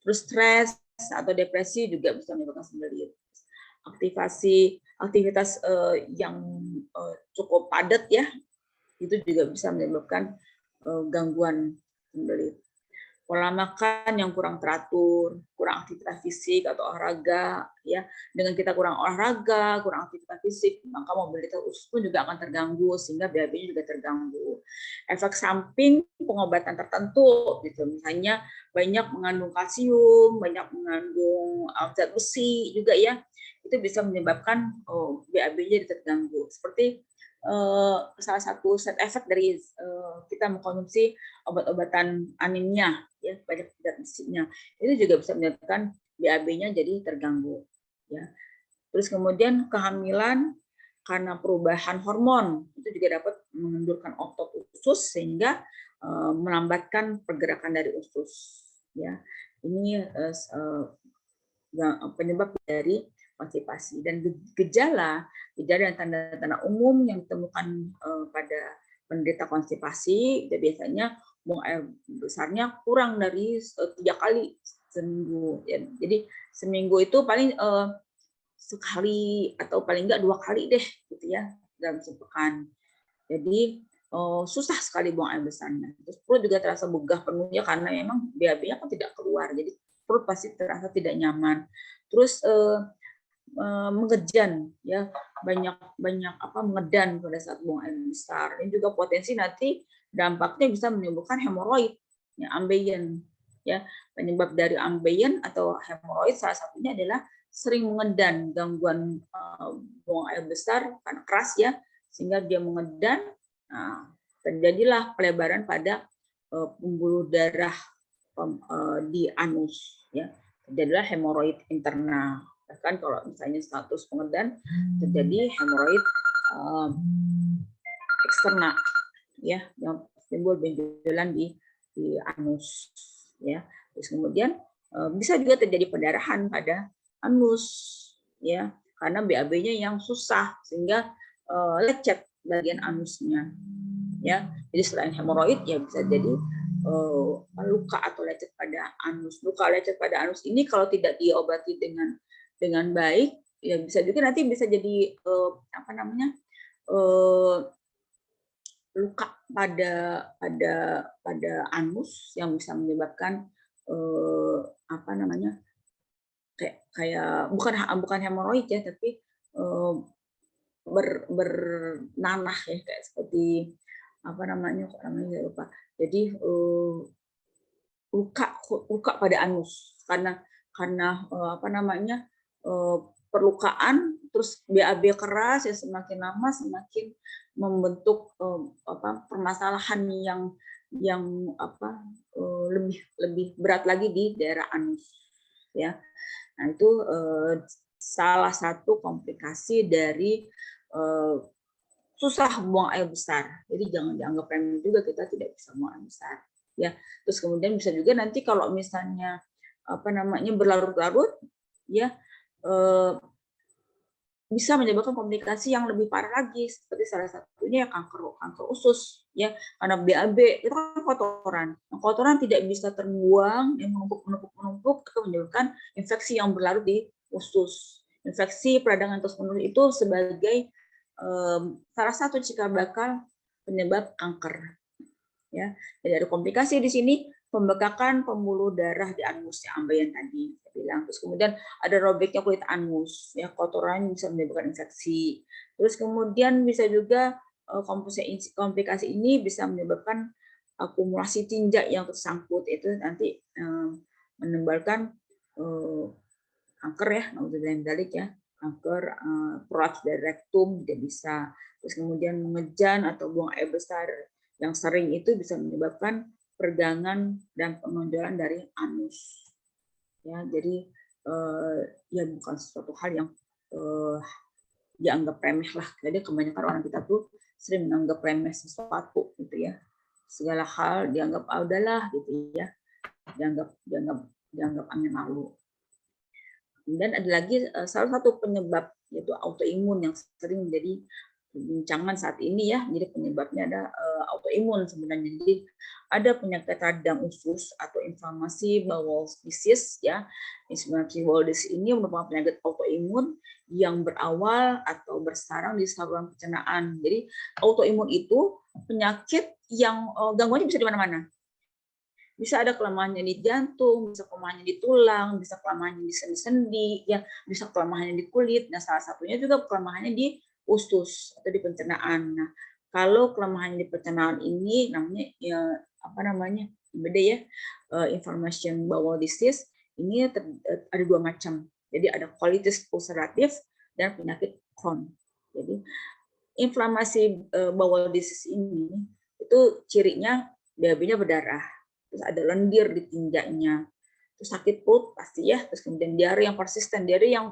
Terus stres atau depresi juga bisa menyebabkan sembelit. Aktivitas yang cukup padat ya, itu juga bisa menyebabkan gangguan sembelit. Pola makan yang kurang teratur, kurang aktivitas fisik atau olahraga, ya. Dengan kita kurang olahraga, kurang aktivitas fisik, maka mobilitas usus pun juga akan terganggu sehingga BAB-nya juga terganggu. Efek samping pengobatan tertentu, gitu. Misalnya banyak mengandung kalsium, banyak mengandung zat besi juga ya, itu bisa menyebabkan BAB-nya terganggu. Seperti salah satu side effect dari kita mengkonsumsi obat-obatan anemia, ya, banyak zat besinya, itu juga bisa menyebabkan BAB-nya jadi terganggu. Ya. Terus kemudian kehamilan karena perubahan hormon itu juga dapat mengendurkan otot usus sehingga melambatkan pergerakan dari usus. Ya, ini penyebab dari konstipasi. Dan gejala dan tanda-tanda umum yang ditemukan pada penderita konstipasi, biasanya buang air besarnya kurang dari 3 kali seminggu. Jadi seminggu itu paling sekali atau paling enggak 2 kali deh, gitu ya, dalam sepekan. Jadi susah sekali buang air besarnya. Terus perut juga terasa begah penuhnya karena memang BAB-nya kan tidak keluar. Jadi perut pasti terasa tidak nyaman. Terus mengejan, ya, banyak mengedan pada saat buang air besar. Ini juga potensi nanti dampaknya bisa menimbulkan hemoroid, ya, ambeien. Ya, penyebab dari ambeien atau hemoroid salah satunya adalah sering mengedan, gangguan buang air besar karena keras ya, sehingga dia mengedan. Nah, terjadilah pelebaran pada pembuluh darah di anus, ya, terjadilah hemoroid internal. Bahkan kalau misalnya status pengedan terjadi hemoroid eksternal, ya, yang timbul benjolan di anus, ya. Terus kemudian bisa juga terjadi pendarahan pada anus, ya, karena BAB-nya yang susah sehingga lecet bagian anusnya, ya. Jadi selain hemoroid ya bisa jadi luka atau lecet pada anus. Luka lecet pada anus ini kalau tidak diobati dengan baik, ya bisa juga nanti bisa jadi luka pada anus yang bisa menyebabkan kayak bukan hemoroid ya, tapi bernanah ya, kayak seperti saya lupa. Jadi luka pada anus karena perlukaan, terus BAB keras ya, semakin lama semakin membentuk permasalahan yang lebih berat lagi di daerah anus, ya. Nah, itu salah satu komplikasi dari susah buang air besar. Jadi jangan dianggap remeh juga kita tidak bisa buang air besar, ya. Terus kemudian bisa juga nanti kalau misalnya berlarut-larut, ya, bisa menyebabkan komplikasi yang lebih parah lagi, seperti salah satunya kanker usus, ya, karena BAB itu kan kotoran. Nah, kotoran tidak bisa terbuang, yang menumpuk itu menyebabkan infeksi yang berlarut di usus. Infeksi peradangan terus-menerus itu sebagai salah satu cikal bakal penyebab kanker, ya. Jadi ada komplikasi di sini, pembekakan pembuluh darah di anus yang ambeien tadi saya bilang. Terus kemudian ada robeknya kulit anus, ya, kotoran bisa menyebabkan infeksi. Terus kemudian bisa juga komplikasi ini bisa menyebabkan akumulasi tinja yang tersangkut, itu nanti menimbulkan kanker, ya, naudzubillah min dzalik, ya. kanker prolapse dari rektum juga bisa. Terus kemudian mengejan atau buang air besar yang sering itu bisa menyebabkan pergangan dan penonjolan dari anus. Ya, jadi ya bukan sesuatu hal yang dianggap remeh lah. Jadi kebanyakan orang kita tuh sering menganggap remeh sesuatu gitu ya. Segala hal dianggap udahlah gitu ya. Dianggap angin lalu. Kemudian ada lagi salah satu penyebab yaitu autoimun yang sering menjadi perbincangan saat ini ya. Jadi penyebabnya ada autoimun sebenarnya. Jadi ada penyakit radang usus atau inflamasi bowel disease ya. Inflamasi bowel disease ini merupakan penyakit autoimun yang berawal atau bersarang di saluran pencernaan. Jadi autoimun itu penyakit yang gangguannya bisa di mana-mana. Bisa ada kelemahannya di jantung, bisa kelemahannya di tulang, bisa kelemahannya di sendi-sendi, ya, bisa kelemahannya di kulit. Nah, salah satunya juga kelemahannya di usus atau di pencernaan. Nah, kalau kelemahannya di pencernaan ini namanya ya apa namanya? Beda ya. Inflammation bowel disease ini ada dua macam. Jadi ada colitis ulceratif dan penyakit Crohn. Jadi inflamasi bowel disease ini itu cirinya BAB-nya berdarah. Terus ada lendir di tinjaknya, terus sakit perut pasti ya, terus kemudian diare yang persisten, diare yang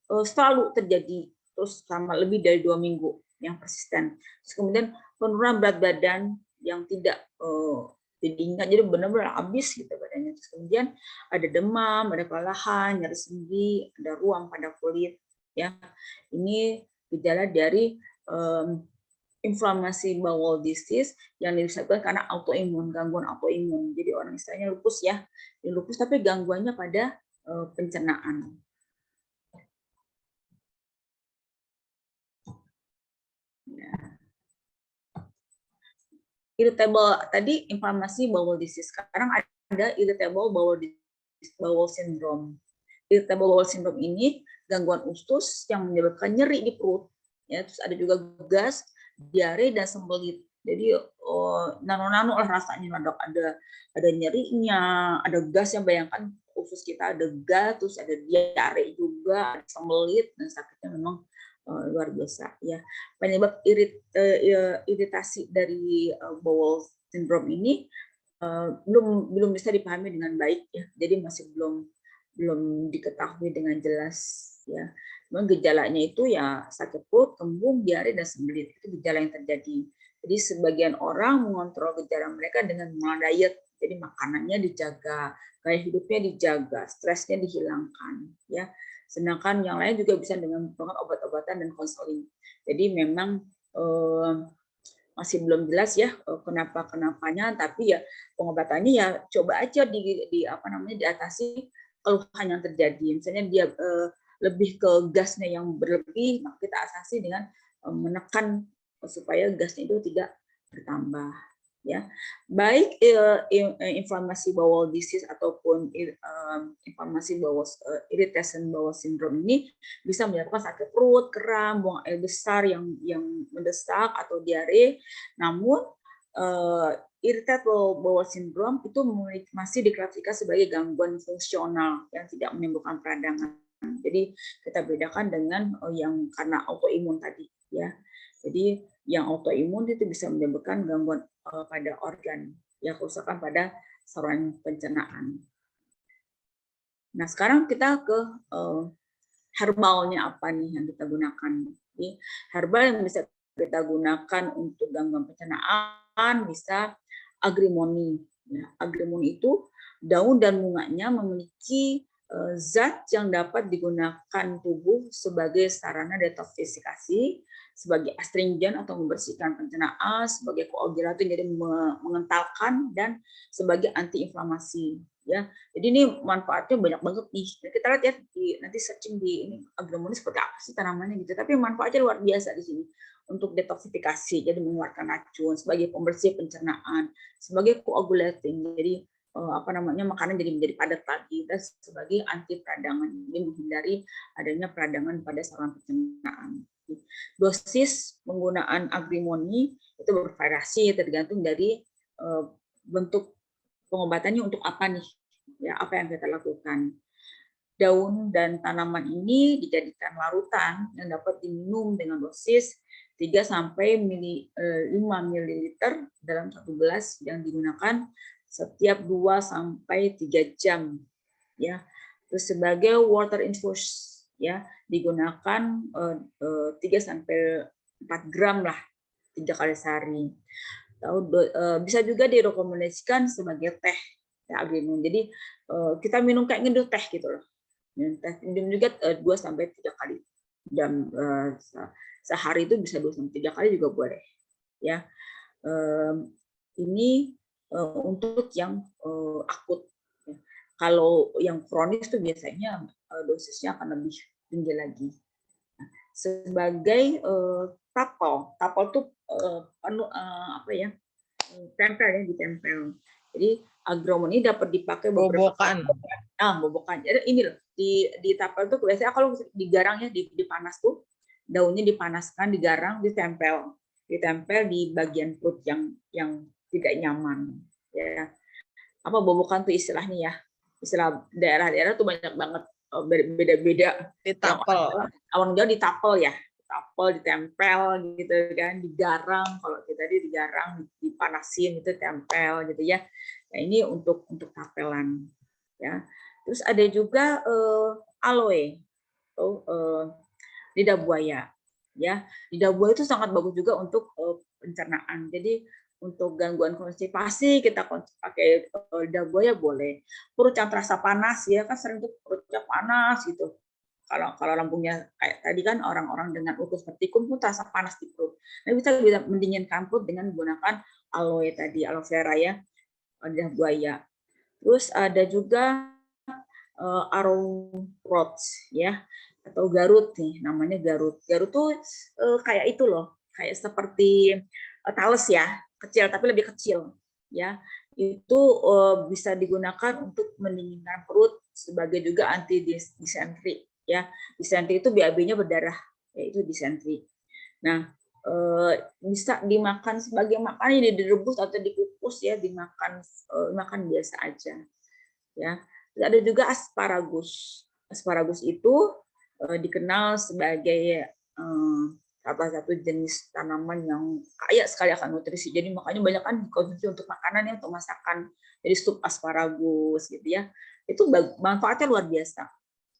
selalu terjadi, terus selama lebih dari 2 minggu yang persisten. Terus kemudian penurunan berat badan yang tidak diingat, jadi benar-benar habis gitu badannya. Terus kemudian ada demam, ada kelelahan, nyeri sendi, ada ruam pada kulit. Ya, ini gejala dari inflamasi bowel disease yang disebabkan karena autoimun, gangguan autoimun. Jadi orang istilahnya lupus ya, lupus tapi gangguannya pada pencernaan. Ya. Irritable tadi inflamasi bowel disease. Sekarang ada irritable bowel syndrome. Irritable bowel syndrome ini gangguan usus yang menyebabkan nyeri di perut. Ya, terus ada juga gas, diare dan sembelit. Jadi nano-nano lah rasanya, ada nyerinya, ada gas yang bayangkan usus kita ada gas, terus ada diare juga, ada sembelit dan sakitnya memang luar biasa ya. Penyebab iritasi dari bowel syndrome ini belum bisa dipahami dengan baik ya. Jadi masih belum diketahui dengan jelas ya. Memang gejalanya itu ya sakit perut, kembung, diare dan sembelit. Itu gejala yang terjadi. Jadi sebagian orang mengontrol gejala mereka dengan mengolah diet. Jadi makanannya dijaga, gaya hidupnya dijaga, stresnya dihilangkan ya. Sedangkan yang lain juga bisa dengan menggunakan obat-obatan dan konseling. Jadi memang masih belum jelas ya kenapanya, tapi ya pengobatannya ya coba aja diatasi keluhan yang terjadi. Misalnya dia lebih ke gasnya yang berlebih, maka kita atasi dengan menekan supaya gasnya itu tidak bertambah. Ya, baik inflamasi bowel disease ataupun inflamasi bowel irritation bowel syndrome ini bisa menyebabkan sakit perut, kram, buang air besar yang mendesak atau diare. Namun irritable bowel syndrome itu masih diklasifikasi sebagai gangguan fungsional yang tidak menimbulkan peradangan. Jadi kita bedakan dengan yang karena autoimun tadi ya. Jadi yang autoimun itu bisa menyebabkan gangguan pada organ, ya kerusakan pada saluran pencernaan. Nah sekarang kita ke herbalnya apa nih yang kita gunakan. Jadi herbal yang bisa kita gunakan untuk gangguan pencernaan bisa agrimoni. Ya, agrimoni itu daun dan bunganya memiliki zat yang dapat digunakan tubuh sebagai sarana detoksifikasi, sebagai astringent atau membersihkan pencernaan, sebagai koagulator jadi mengentalkan, dan sebagai antiinflamasi. Ya, jadi ini manfaatnya banyak banget nih. Kita lihat ya nanti searching di ini agrimoni seperti apa sih tanamannya gitu. Tapi manfaatnya luar biasa di sini untuk detoksifikasi, jadi mengeluarkan racun, sebagai pembersih pencernaan, sebagai coagulating, jadi makanan jadi menjadi padat lagi, dan sebagai anti peradangan, jadi menghindari adanya peradangan pada saluran pencernaan. Dosis penggunaan agrimoni itu bervariasi tergantung dari bentuk pengobatannya untuk apa nih, ya apa yang kita lakukan. daun dan tanaman ini dijadikan larutan yang dapat diminum dengan dosis 3 sampai 5 ml dalam satu gelas yang digunakan setiap 2 sampai 3 jam ya. Terus sebagai water infuse ya, digunakan 3 sampai 4 gram lah 3 kali sehari. Bisa juga direkomendasikan sebagai teh ya, minum. Jadi kita minum kayak ngeduh teh gitu loh. Minum juga 2 sampai 3 kali dan sehari itu bisa 2 sampai 3 kali juga boleh ya. Ini untuk yang akut. Kalau yang kronis itu biasanya dosisnya akan lebih tinggi lagi. Sebagai tapol tuh tempel ya, ditempel. Jadi agrumon ini dapat dipakai beberapa bobokan. Jadi ini loh di tapel tuh biasanya kalau digarang ya, dipanas tuh daunnya dipanaskan, digarang, ditempel di bagian perut yang tidak nyaman ya. Apa bobokan tuh istilahnya ya, istilah daerah-daerah tuh banyak banget beda-beda. Ditapel. Orang Jawa ditapel ya, ditempel gitu kan, digarang. Kalau kita digarang, dipanasin itu tempel gitu ya. Nah ini untuk tapelan ya. Terus ada juga aloe atau lidah buaya ya. Lidah buaya itu sangat bagus juga untuk pencernaan. Jadi untuk gangguan konstipasi kita pakai lidah buaya boleh. Perut yang terasa panas ya, kan sering tuh perutnya panas gitu. Kalau lambungnya kayak tadi kan orang-orang dengan utus vertikum pun terasa panas di perut. Nah, bisa mendinginkan perut dengan menggunakan aloe tadi, aloe vera ya, lidah buaya. Terus ada juga arrowroot ya, atau garut nih, namanya garut. Garut tuh kayak itu loh, kayak seperti talas ya, kecil tapi lebih kecil ya. Itu bisa digunakan untuk mendinginkan perut sebagai juga anti disentri ya. Disentri itu BAB-nya berdarah, yaitu disentri. Nah, bisa dimakan sebagai makanan, direbus atau dikukus ya, makan biasa aja ya. Terus ada juga asparagus. Asparagus itu dikenal sebagai salah satu jenis tanaman yang kaya sekali akan nutrisi. Jadi makanya banyak kan dikonsumsi untuk makanan ya, untuk masakan. Jadi sup asparagus gitu ya. Itu manfaatnya luar biasa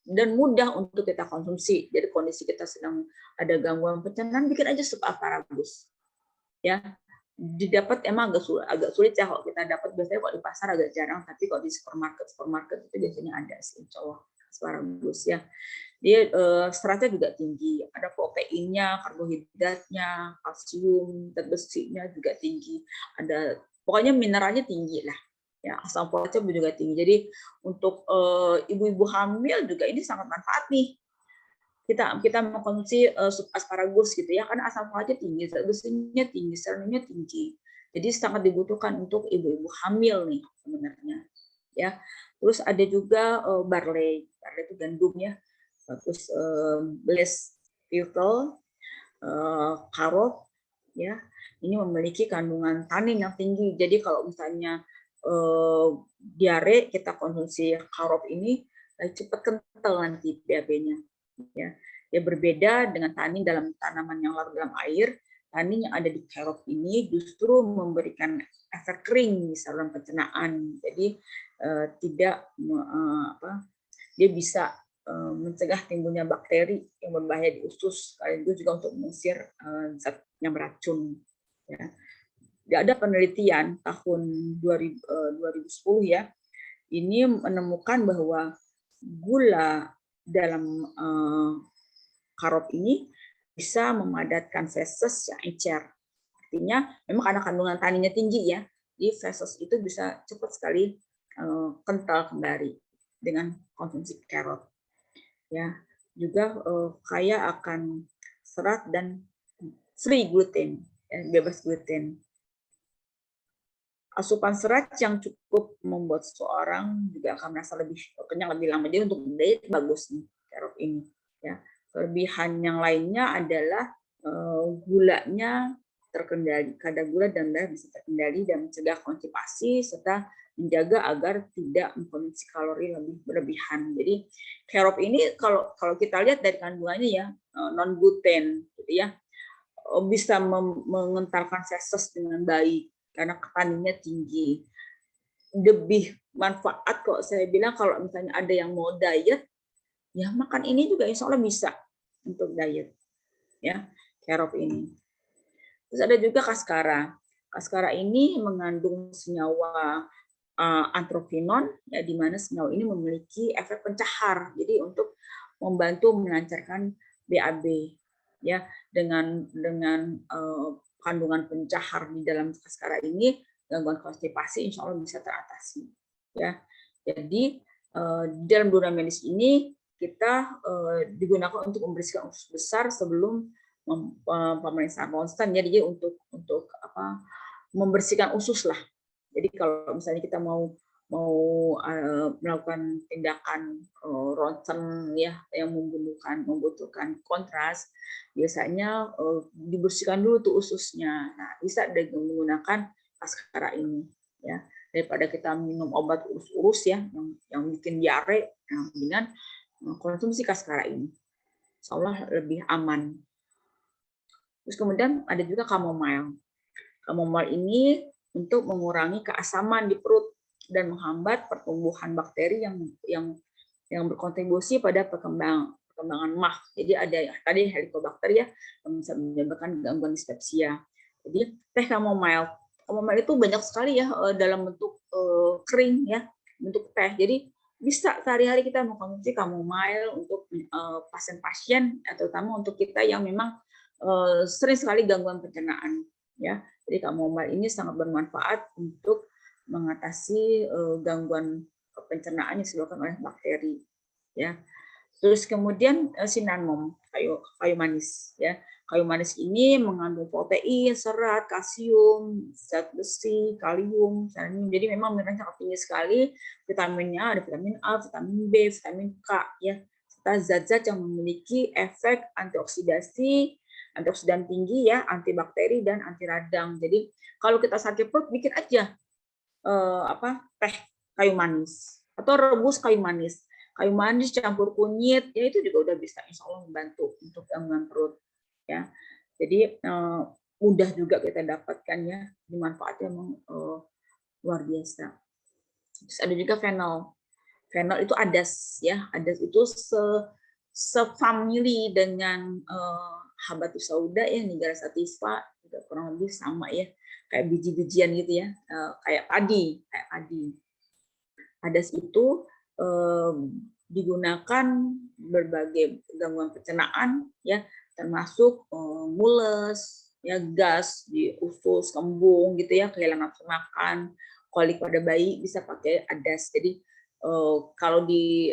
dan mudah untuk kita konsumsi. Jadi kondisi kita sedang ada gangguan pencernaan, bikin aja sup asparagus. Ya. Didapat emang agak sulit ya kalau kita dapat, biasanya kalau di pasar agak jarang, tapi kalau di supermarket itu biasanya ada sih insya Allah asparagus ya. Dia seratnya juga tinggi, ada proteinnya, karbohidratnya, kalsium, dan besinya juga tinggi, ada pokoknya mineralnya tinggi lah ya, asam folatnya juga tinggi. Jadi untuk ibu-ibu hamil juga ini sangat manfaat nih, kita mengkonsumsi sup asparagus gitu ya, karena asam folatnya tinggi, besinya tinggi, seratnya tinggi, jadi sangat dibutuhkan untuk ibu-ibu hamil nih sebenarnya ya. Terus ada juga barley itu gandum ya. Terus beles pickle, karot ya, ini memiliki kandungan tanin yang tinggi. Jadi kalau misalnya diare, kita konsumsi karot ini cepat kental nanti BAB-nya ya. Ya berbeda dengan tanin dalam tanaman yang larut dalam air. Tanin yang ada di karot ini justru memberikan efek kering di saluran pencernaan. Jadi dia bisa mencegah timbulnya bakteri yang berbahaya di usus, sekaligus juga untuk mengusir zat yang beracun. Ya. Ada penelitian tahun 2010 ya, ini menemukan bahwa gula dalam karot ini bisa memadatkan feses yang encer. Artinya memang karena kandungan taninnya tinggi ya, di feses itu bisa cepat sekali kental kembali dengan konsumsi karot. Ya, juga kaya akan serat dan free gluten, bebas gluten. Asupan serat yang cukup membuat seseorang juga akan merasa lebih kenyang lebih lama. Jadi untuk diet bagus nih karot ini. Ya, kelebihan yang lainnya adalah gulanya terkendali, kadar gula dan darah bisa terkendali dan mencegah konstipasi serta menjaga agar tidak mengkonsumsi kalori lebih berlebihan. Jadi Kerop ini kalau kita lihat dari kandungannya ya non gluten gitu ya, bisa mengentalkan feses dengan baik karena kandungannya tinggi. Lebih manfaat kok saya bilang kalau misalnya ada yang mau diet, ya makan ini juga insya Allah bisa untuk diet ya, Kerop ini. Terus ada juga Kaskara. Kaskara ini mengandung senyawa antropinon, ya, di mana senyawa ini memiliki efek pencahar. Jadi untuk membantu melancarkan BAB, ya, dengan kandungan pencahar di dalam Kaskara ini, gangguan konstipasi insya Allah bisa teratasi. Ya, jadi dalam dunia medis ini kita digunakan untuk membersihkan usus besar sebelum pemeriksaan ronsen, jadi untuk membersihkan usus lah. Jadi kalau misalnya kita mau melakukan tindakan ronsen ya yang membutuhkan kontras, biasanya dibersihkan dulu tuh ususnya. Nah, bisa dengan menggunakan Kaskara ini ya, daripada kita minum obat urus-urus ya yang bikin diare, dengan konsumsi Kaskara ini insya Allah lebih aman. Terus kemudian ada juga chamomile. Chamomile ini untuk mengurangi keasaman di perut dan menghambat pertumbuhan bakteri yang berkontribusi pada perkembangan MAH. Jadi ada tadi Helicobacter ya yang bisa menyebabkan gangguan dispepsia. Jadi teh chamomile itu banyak sekali ya dalam bentuk kering ya, bentuk teh. Jadi bisa sehari-hari kita mengkonsumsi chamomile untuk pasien-pasien, terutama untuk kita yang memang sering sekali gangguan pencernaan ya. Jadi chamomile ini sangat bermanfaat untuk mengatasi gangguan pencernaan yang disebabkan oleh bakteri ya. Terus kemudian cinnamon, kayu manis ya. Kayu manis ini mengandung protein, serat, kalsium, zat besi, kalium, selenium. Jadi memang mineralnya sangat tinggi sekali. Vitaminnya ada vitamin A, vitamin B, vitamin K ya. Serta zat-zat yang memiliki efek antioksidan tinggi ya, antibakteri dan anti radang. Jadi kalau kita sakit perut bikin aja teh kayu manis atau rebus kayu manis. Kayu manis campur kunyit ya, itu juga udah bisa insya Allah membantu untuk gangguan perut ya. Jadi mudah juga kita dapatkan ya, dimanfaatnya memang luar biasa. Terus ada juga fenol. Fenol itu adas ya, adas itu sefamili dengan habatus sauda ya, Nigara sativa, juga kurang lebih sama ya, kayak biji-bijian gitu ya, kayak padi. Adas itu digunakan berbagai gangguan pencernaan ya, termasuk mules ya, gas di usus, kembung gitu ya, kehilangan nafsu makan, kolik pada bayi, bisa pakai adas. Jadi kalau di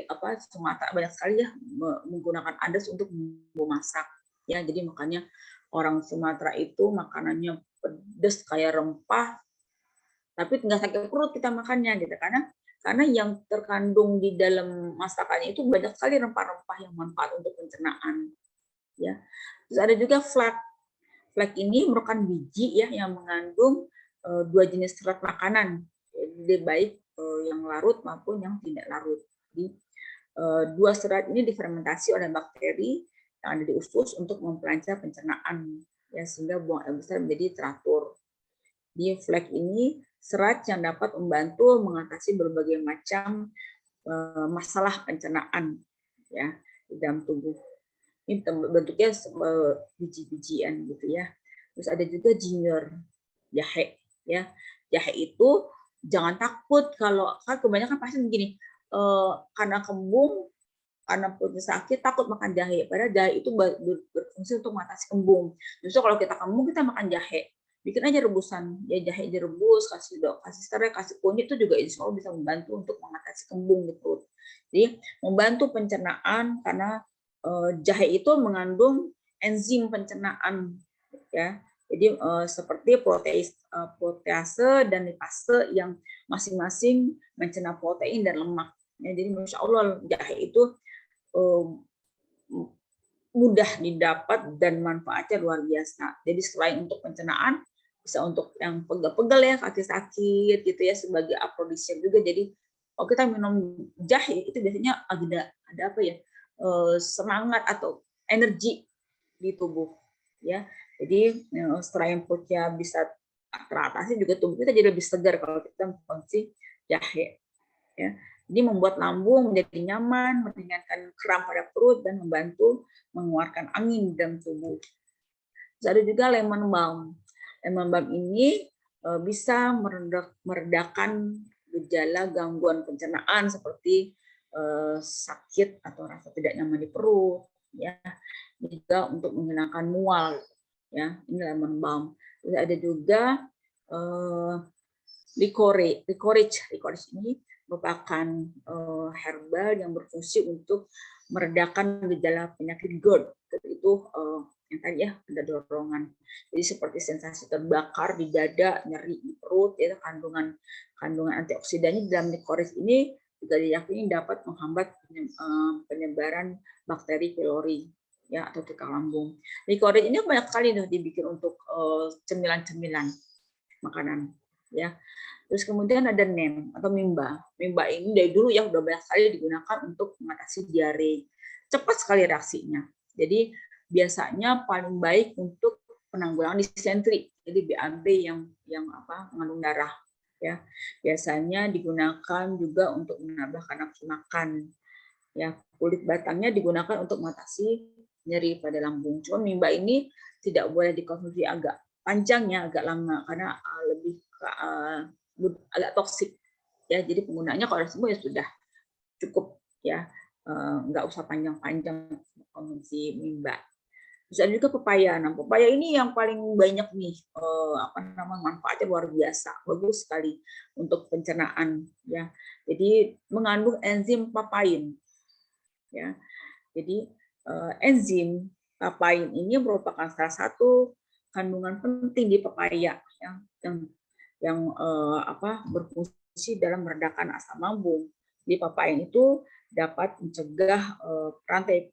Sumatera banyak sekali ya menggunakan adas untuk memasak ya. Jadi makanya orang Sumatera itu makanannya pedas kayak rempah, tapi nggak sakit perut kita makannya gitu, karena yang terkandung di dalam masakannya itu banyak sekali rempah-rempah yang manfaat untuk pencernaan ya. Terus ada juga flax. Flax ini merupakan biji ya yang mengandung dua jenis serat makanan, jadi baik yang larut maupun yang tidak larut. Jadi dua serat ini difermentasi oleh bakteri yang ada di usus untuk memperlancar pencernaan ya, sehingga buang air besar menjadi teratur. Di flax ini serat yang dapat membantu mengatasi berbagai macam masalah pencernaan ya di dalam tubuh. Ini bentuknya biji-bijian gitu ya. Terus ada juga ginger, jahe ya. Jahe itu jangan takut, kalau kan kebanyakan pasien begini, karena kembung, karena perutnya sakit takut makan jahe, padahal jahe itu berfungsi untuk mengatasi kembung. Justru kalau kita kembung kita makan jahe, bikin aja rebusan ya, jahe direbus, kasih serai, kasih kunyit, itu juga insya Allah bisa membantu untuk mengatasi kembung di perut. Jadi membantu pencernaan karena jahe itu mengandung enzim pencernaan ya. Jadi seperti protease dan lipase yang masing-masing mencerna protein dan lemak ya. Jadi masya Allah jahe itu mudah didapat dan manfaatnya luar biasa. Jadi selain untuk pencernaan, bisa untuk yang pegel-pegel ya, kaki sakit gitu ya, sebagai aphrodisiak juga. Jadi kalau kita minum jahe itu biasanya ada apa ya, semangat atau energi di tubuh ya. Jadi setelah yang perutnya bisa teratasi, juga tubuh kita jadi lebih segar kalau kita mengkonsumsi jahe ya. Jadi membuat lambung menjadi nyaman, meringankan kram pada perut, dan membantu mengeluarkan angin dalam tubuh. Terus ada juga lemon balm. Lemon balm ini bisa meredakan gejala gangguan pencernaan seperti sakit atau rasa tidak nyaman di perut, ya. Juga untuk menghilangkan mual, ya. Ini lemon balm. Terus ada juga licorice ini merupakan herbal yang berfungsi untuk meredakan gejala penyakit GERD. Itu yang tadi ya, ada dorongan. Jadi seperti sensasi terbakar di dada, nyeri di perut, ya, kandungan antioksidannya dalam licorice ini juga diyakini dapat menghambat penyebaran bakteri pylori, ya, atau tukang lambung. Licorice ini banyak sekali dibikin untuk cemilan-cemilan makanan, ya. Terus kemudian ada neem atau mimba. Mimba ini dari dulu ya udah banyak sekali digunakan untuk mengatasi diare. Cepat sekali reaksinya. Jadi biasanya paling baik untuk penanggulangan disentri. Jadi BAB yang mengandung darah, ya. Biasanya digunakan juga untuk menambahkan nafsu makan. Ya, kulit batangnya digunakan untuk mengatasi nyeri pada lambung. Cuma mimba ini tidak boleh dikonsumsi agak panjangnya, agak lama, karena lebih agak toksik, ya. Jadi penggunaannya kalau semua ya sudah cukup, ya, nggak usah panjang-panjang konsumsi mimba. Bisa juga pepaya. Nah, pepaya ini yang paling banyak nih manfaatnya luar biasa, bagus sekali untuk pencernaan, ya. Jadi mengandung enzim papain, ya. Jadi enzim papain ini merupakan salah satu kandungan penting di pepaya, ya, yang berfungsi dalam meredakan asam lambung. Di papain itu dapat mencegah rantai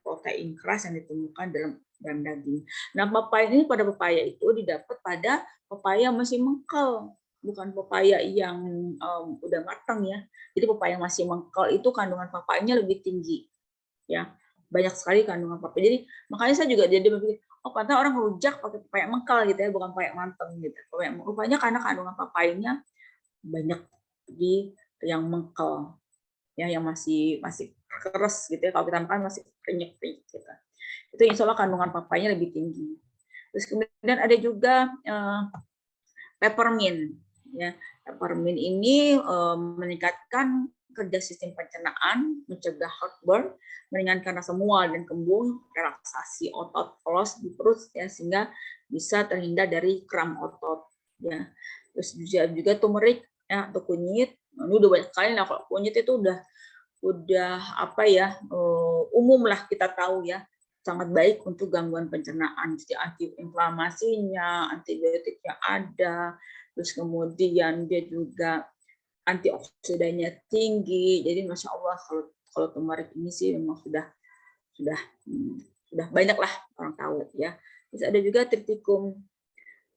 protein keras yang ditemukan dalam daging. Nah, papain ini pada pepaya itu didapat pada pepaya masih mengkel, bukan pepaya yang udah matang, ya. Jadi pepaya masih mengkel itu kandungan papainnya lebih tinggi, ya. Banyak sekali kandungan papain. Jadi makanya saya juga jadi berpikir, oh, pantas orang rujak pakai pepaya mengkal gitu ya, bukan pepaya matang gitu. Rupanya karena kandungan papainnya banyak di yang mengkal, ya, yang masih keras gitu ya. Kalau kita makan masih krenyek gitu. Itu insya Allah kandungan papainya lebih tinggi. Terus kemudian ada juga peppermint, ya. Peppermint ini meningkatkan kerja sistem pencernaan, mencegah heartburn, meringankan rasa mual dan kembung, relaksasi otot polos di perut, ya, sehingga bisa terhindar dari kram otot, ya. Terus juga turmeric, ya, atau kunyit. Ini udah banyak sekali lah, kalau kunyit itu udah umum lah kita tahu, ya, sangat baik untuk gangguan pencernaan. Jadi antiinflamasinya, antibiotiknya ada, terus kemudian dia juga antioksidannya tinggi. Jadi masya Allah kalau turmeric ini sih memang sudah banyak lah orang tahu, ya. Terus ada juga triticum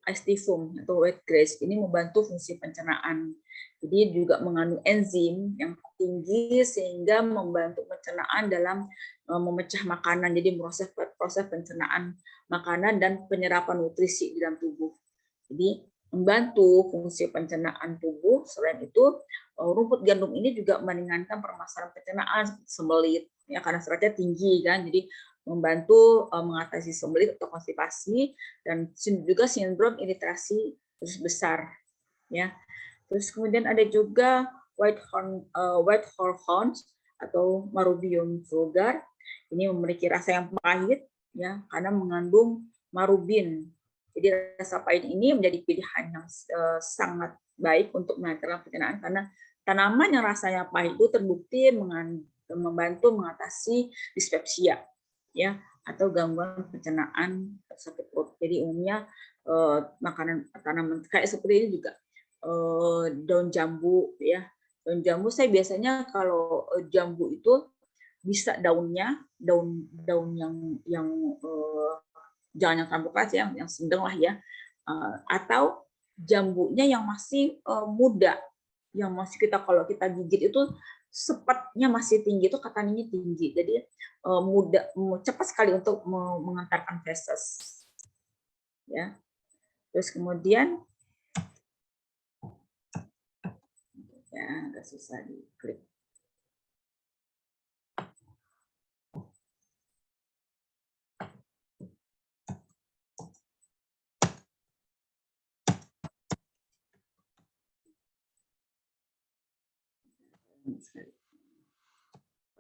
aestivum atau wheatgrass, ini membantu fungsi pencernaan. Jadi juga mengandung enzim yang tinggi sehingga membantu pencernaan dalam memecah makanan. Jadi proses pencernaan makanan dan penyerapan nutrisi di dalam tubuh. Jadi membantu fungsi pencernaan tubuh. Selain itu, rumput gandum ini juga meringankan permasalahan pencernaan seperti sembelit, ya, karena seratnya tinggi, kan. Jadi membantu mengatasi sembelit atau konstipasi, dan juga sindrom iritasi usus besar, ya. Terus kemudian ada juga white horehound atau Marubium vulgar. Ini memiliki rasa yang pahit, ya, karena mengandung marubin. Jadi rasa pahit ini menjadi pilihan yang sangat baik untuk menangkal pencernaan, karena tanaman yang rasanya pahit itu terbukti membantu mengatasi dispepsia, ya, atau gangguan pencernaan sakit perut. Jadi umumnya makanan tanaman kayak seperti ini juga daun jambu, ya. Daun jambu saya biasanya kalau jambu itu bisa daun yang jangan yang terlalu keras, ya, yang sedang lah, ya. atau jambunya yang masih muda, yang masih kalau kita gigit itu sepatnya masih tinggi, itu katanya tinggi, jadi mudah, cepat sekali untuk mengantarkan feses. Ya, terus kemudian ya agak susah diklik.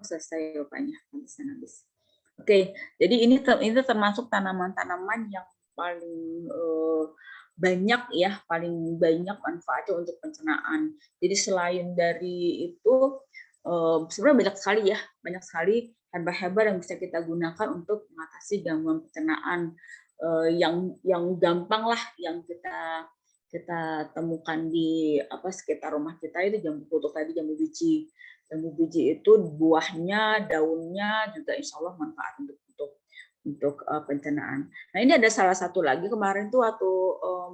Selesai rupanya, habis. Oke, jadi ini termasuk tanaman-tanaman yang paling banyak ya, paling banyak manfaatnya untuk pencernaan. Jadi selain dari itu sebenarnya banyak sekali herbal yang bisa kita gunakan untuk mengatasi gangguan pencernaan yang gampang lah, yang kita temukan di sekitar rumah kita. Itu jambu kutuk tadi, jambu biji. Jambu biji itu buahnya, daunnya juga insya Allah manfaat untuk pencernaan. Nah, ini ada salah satu lagi, kemarin tuh waktu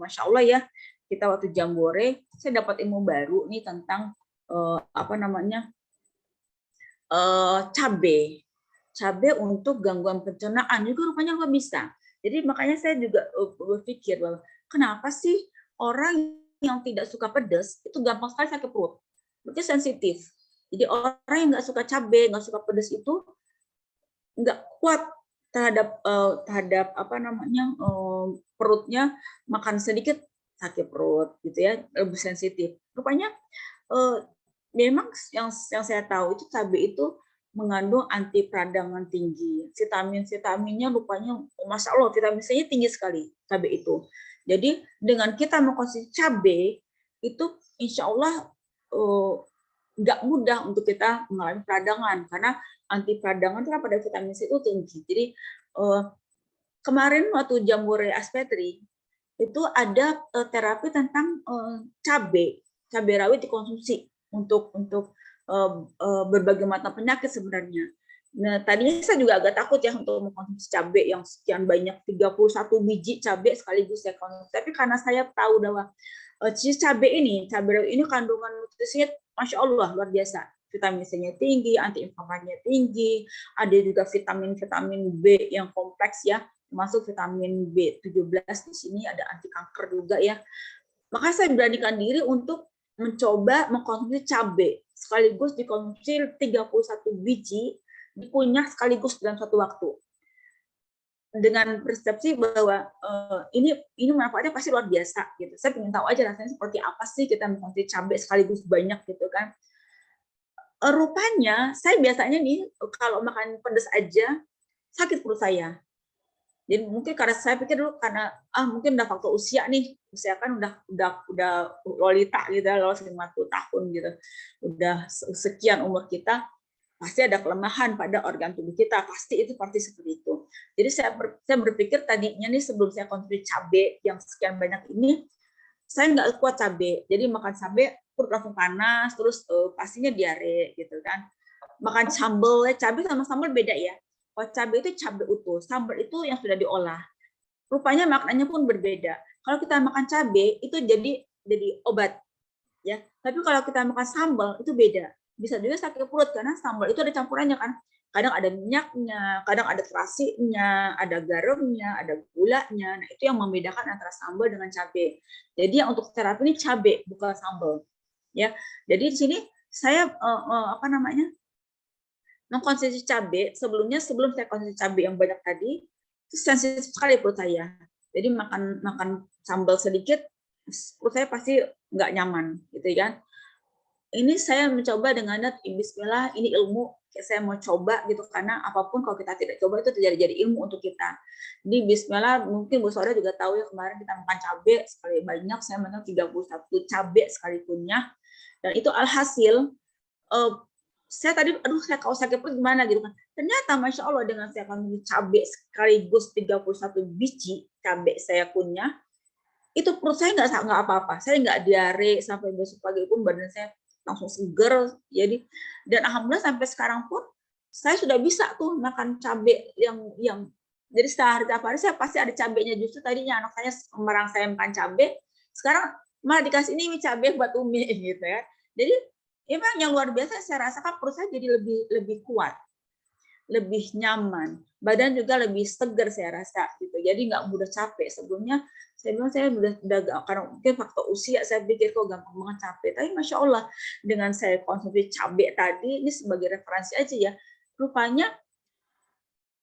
Masya Allah ya, kita waktu Jambore, saya dapat ilmu baru nih tentang cabai untuk gangguan pencernaan juga rupanya nggak bisa. Jadi makanya saya juga berpikir bahwa kenapa sih orang yang tidak suka pedas itu gampang sekali sakit perut, berarti sensitif. Jadi orang yang nggak suka cabai, nggak suka pedas itu nggak kuat terhadap perutnya, makan sedikit sakit perut gitu ya, lebih sensitif. Rupanya memang yang saya tahu itu cabai itu mengandung anti peradangan tinggi, vitaminnya rupanya Masya Allah vitamin C-nya tinggi sekali cabai itu. Jadi dengan kita mengkonsumsi cabai itu insya Allah nggak mudah untuk kita mengalami peradangan, karena anti peradangan itu pada vitamin C itu tinggi. Jadi kemarin waktu Jambore Aspetri itu ada terapi tentang cabai rawit dikonsumsi untuk berbagai macam penyakit sebenarnya. Nah, tadinya saya juga agak takut ya untuk mengkonsumsi cabai yang sekian banyak, 31 biji cabai sekaligus saya konsumsi. Tapi karena saya tahu bahwa cabai rawit ini kandungan nutrisinya Masya Allah luar biasa. Vitamin C-nya tinggi, antiinflamasinya tinggi, ada juga vitamin B yang kompleks ya, termasuk vitamin B17 di sini, ada anti kanker juga ya. Maka saya beranikan diri untuk mencoba mengkonsumsi cabai, sekaligus dikonsumsi 31 biji, dikunyah sekaligus dalam satu waktu. Dengan persepsi bahwa ini manfaatnya pasti luar biasa gitu. Saya ingin tahu aja rasanya seperti apa sih kita mengkonsumsi cabai sekaligus banyak gitu kan. Rupanya saya biasanya nih kalau makan pedas aja sakit perut saya. Jadi mungkin karena saya pikir dulu karena mungkin udah faktor usia nih, usia kan udah lolita gitu, lolos 50 tahun gitu, udah sekian umur kita, pasti ada kelemahan pada organ tubuh kita, pasti seperti itu. Jadi saya berpikir tadinya nih sebelum saya konsumsi cabai yang sekian banyak ini, saya nggak kuat cabai, jadi makan cabai perut langsung panas, terus pastinya diare gitu kan. Makan sambal, cabai sama sambal beda ya. Kalau cabai itu cabai utuh, sambal itu yang sudah diolah. Rupanya maknanya pun berbeda. Kalau kita makan cabai itu jadi obat, ya. Tapi kalau kita makan sambal itu beda. Bisa juga sakit perut karena sambal itu ada campurannya kan. Kadang ada minyaknya, kadang ada terasinya, ada garamnya, ada gulanya. Nah itu yang membedakan antara sambal dengan cabai. Jadi yang untuk terapi ini cabai bukan sambal, ya. Jadi di sini saya mengkonsumsi cabai sebelum saya konsumsi cabai yang banyak tadi itu sensitif sekali perut saya. Jadi makan sambal sedikit perut saya pasti nggak nyaman gitu kan. Ini saya mencoba dengan Bismillah, ini ilmu saya mau coba gitu, karena apapun kalau kita tidak coba itu jadi ilmu untuk kita. Jadi Bismillah, mungkin Bu Saudara juga tahu ya, kemarin kita makan cabai sekali banyak, saya makan 31 cabai sekali kunyah, dan itu alhasil saya tadi saya kalau sakit perut gimana gitu kan. Ternyata Masya Allah dengan saya konsumsi cabai sekaligus 31 biji cabai saya kunyah, itu perut saya nggak apa-apa. Saya nggak diare, sampai besok pagi pun badan saya langsung seger. Jadi, dan alhamdulillah sampai sekarang pun saya sudah bisa tuh makan cabai yang Jadi setiap hari saya pasti ada cabenya. Justru tadinya anak saya melarang saya makan cabai, sekarang malah dikasih ini cabai buat Umi gitu ya. Jadi memang yang luar biasa, saya rasakan perut saya jadi lebih kuat, lebih nyaman, badan juga lebih segar saya rasa gitu. Jadi nggak mudah capek. Sebelumnya saya bilang saya udah karena mungkin faktor usia, saya pikir kok gampang banget capek. Tapi masya Allah dengan saya konsumsi cabai tadi, ini sebagai referensi aja ya, rupanya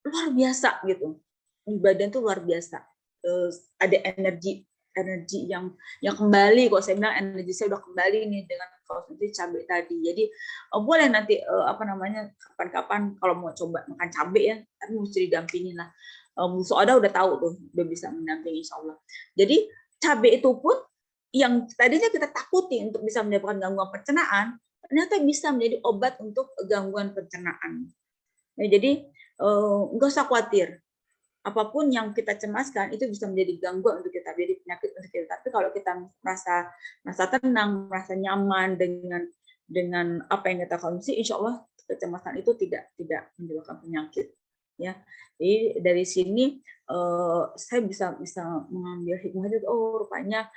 luar biasa gitu. Di badan tuh luar biasa. Ada energi yang kembali, kok saya bilang energi saya udah kembali nih dengan konsumsi cabai tadi. Jadi boleh nanti kapan-kapan kalau mau coba makan cabai ya, tapi mesti didampingin lah. Soalnya udah tahu tuh, udah bisa mendampingi insya Allah. Jadi cabai itu pun yang tadinya kita takuti untuk bisa menyebabkan gangguan pencernaan, ternyata bisa menjadi obat untuk gangguan pencernaan. Nah, jadi nggak usah khawatir. Apapun yang kita cemaskan itu bisa menjadi gangguan untuk kita, jadi penyakit untuk kita. Tapi kalau kita merasa tenang, merasa nyaman dengan apa yang kita konsumsi, insya Allah kecemasan itu tidak menyebabkan penyakit. Ya, jadi dari sini saya bisa mengambil hikmah itu. Oh, rupanya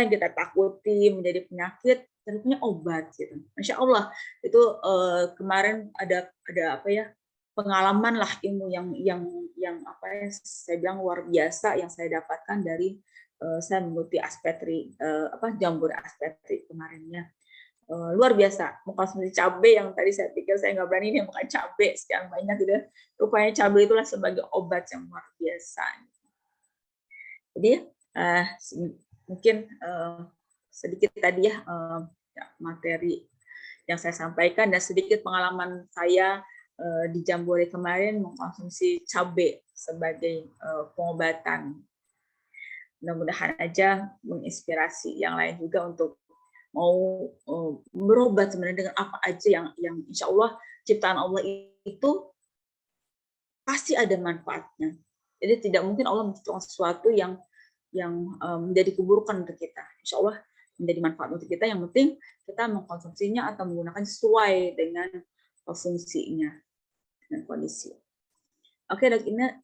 yang kita takuti menjadi penyakit, ternyata obat gitu. Masya Allah itu kemarin ada apa ya, pengalaman lah, ilmu yang apa ya, saya bilang luar biasa yang saya dapatkan dari saya mengikuti aspetri jambore aspetri kemarinnya. Luar biasa mengkonsumsi cabai yang tadi saya pikir saya nggak berani nih makan cabai sekian banyak gitu. Rupanya cabai itulah sebagai obat yang luar biasa. Jadi mungkin sedikit tadi ya materi yang saya sampaikan dan sedikit pengalaman saya di Jambore kemarin mengkonsumsi cabai sebagai pengobatan. Mudah-mudahan aja menginspirasi yang lain juga untuk mau berobat sebenarnya dengan apa aja yang insya Allah ciptaan Allah itu pasti ada manfaatnya. Jadi tidak mungkin Allah menciptakan sesuatu yang menjadi keburukan untuk kita. Insya Allah menjadi manfaat untuk kita. Yang penting kita mengkonsumsinya atau menggunakan sesuai dengan fungsinya dan kondisi. Oke, Dok Ina.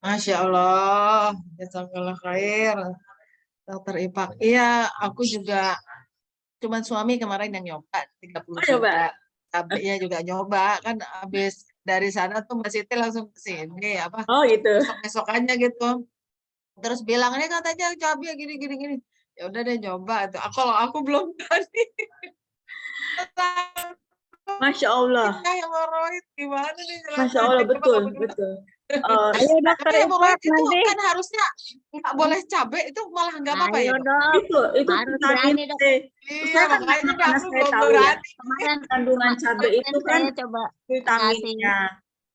Masya Allah, jazakallah khair, Dokter Ipak. Iya, aku juga cuman suami kemarin yang nyoba 30 juta. Cabainya juga nyoba, kan habis dari sana tuh Mbak Siti langsung ke sini apa? Oh, gitu. Besok-besokannya gitu. Terus bilangnya katanya cabai gini. Ya udah deh nyoba tuh. Kalau aku belum berani. Masya Allah. Hemoroid gimana nih? Masya Allah, betul. Ayo Dokter Ipak itu nanti. kan harusnya nggak boleh cabai, itu malah nggak apa-apa ya, Dok? Itu harus vitamin berani, Dok. C. Iya, makanya karena aku saya belum tahu ya, berani. kemarin kandungan cabai itu kan saya coba vitaminnya,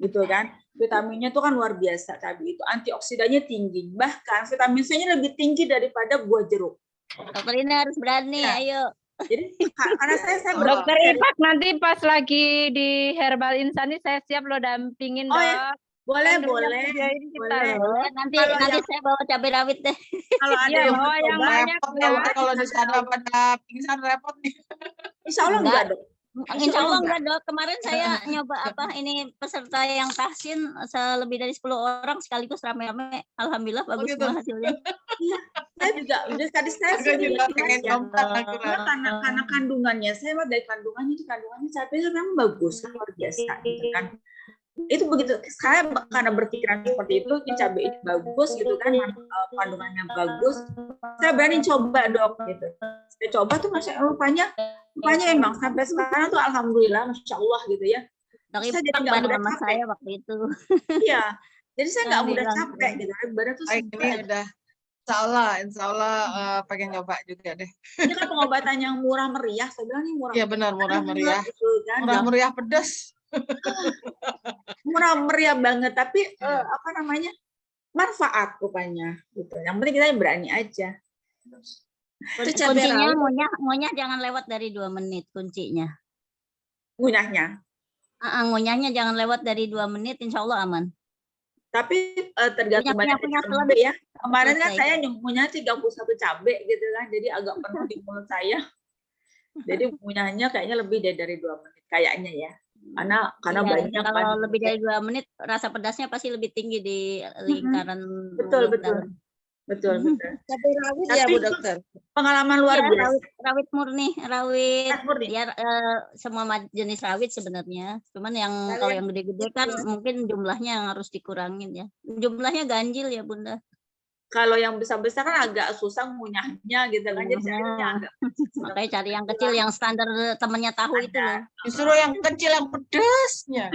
gitu kan? Vitaminnya itu kan luar biasa cabai itu, antioksidannya tinggi, bahkan vitamin C-nya lebih tinggi daripada buah jeruk. Dokter ini harus berani, Ya. ayo. Jadi karena saya Dokter Ipak nanti pas lagi di Herbal Insani saya siap lo dampingin, Oh, Dok. ya. Boleh. Nanti Kalau saya bawa cabai rawit deh. Kalau ada Iya, yang bawa yang mencoba, banyak ya. Kalau di sana pada pingsan repot nih. Insya Allah enggak, Dok. Insya Allah enggak, Dok. Kemarin saya nyoba ini peserta yang tahsin lebih dari 10 orang sekaligus rame-rame. Alhamdulillah bagus gitu. semua hasilnya. Iya, saya juga tadi saya juga pengen nyoba. karena kandungannya, saya lihat dari kandungannya cabai itu memang bagus, luar biasa gitu kan. Itu begitu saya karena berpikiran seperti itu, ini cabai ini bagus gitu kan, kandungannya bagus, saya berani coba, Dok gitu. Saya coba tuh rupanya emang sampai sekarang tuh alhamdulillah masya Allah gitu ya. Dok Saya jadi Ipak nggak mudah sama capek. saya waktu itu. Iya, jadi saya nggak mudah capek gitu. Badan tuh Baik, ini udah insya Allah pengen nyoba juga deh. ini kan pengobatan yang murah meriah. Saya bilang ini murah. Iya benar, murah meriah. Gitu, kan? Murah meriah pedas. Murah meriah banget, tapi manfaat rupanya gitu. Yang penting kita berani aja. Itu cabai Kuncinya rawit, ngunyah jangan lewat dari 2 menit kuncinya. ngunyahnya. Ngunyahnya jangan lewat dari 2 menit, insya Allah aman. Tapi tergantung banyak cabai ya. Kemarin kan saya ngunyah 31 cabai gitu kan, jadi agak penuh di mulut saya. Jadi ngunyahnya kayaknya lebih dari 2 menit kayaknya ya. karena Iya, banyak kan. kalau lebih dari 2 menit rasa pedasnya pasti lebih tinggi di lingkaran Betul, mulut betul. dalam. Betul. Cabai rawit ya Tapi Bu Dokter. pengalaman luar Iya, biasa. rawit murni, rawit Rawit murni. ya semua jenis rawit sebenarnya. Cuman yang Kalau kalau yang yang gede-gede kan ya. mungkin jumlahnya yang harus dikurangin ya. Jumlahnya ganjil ya Bunda. Kalau yang besar-besar kan agak susah ngunyahnya gitu kan. Jadi Ngunyahnya. carinya agak Makanya cari yang kecil yang standar temennya tahu itu loh. Justru yang kecil yang pedasnya.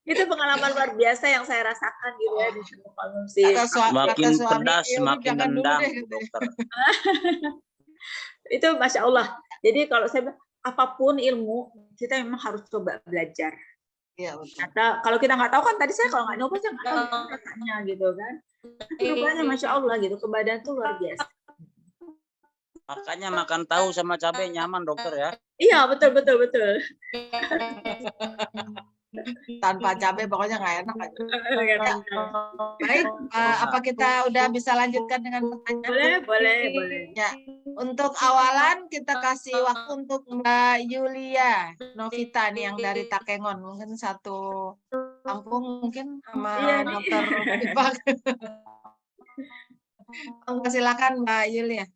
itu pengalaman luar biasa yang saya rasakan gitu ya di konsumsi. Makin suami, pedas, "Ya udah, makin jangan dulu nendang, deh," gitu. dokter. Itu Masya Allah. Jadi kalau saya bilang, apapun ilmu, kita memang harus coba belajar. Iya betul. Atau kalau kita nggak tahu kan tadi saya kalau nggak nyoba saya nggak tahu rasanya gitu kan. Nyobanya Masya Allah gitu, ke badan tuh luar biasa. Makanya makan tahu sama cabai nyaman, dokter ya. Iya betul. Tanpa cabai pokoknya nggak enak aja. Ya. Baik, apa kita udah bisa lanjutkan dengan pertanyaan? Boleh. Ya, untuk awalan kita kasih waktu untuk Mbak Yulia Novita nih yang dari Takengon, mungkin satu kampung mungkin sama Iya nih. Dokter Ipak. Silakan Mbak Yulia.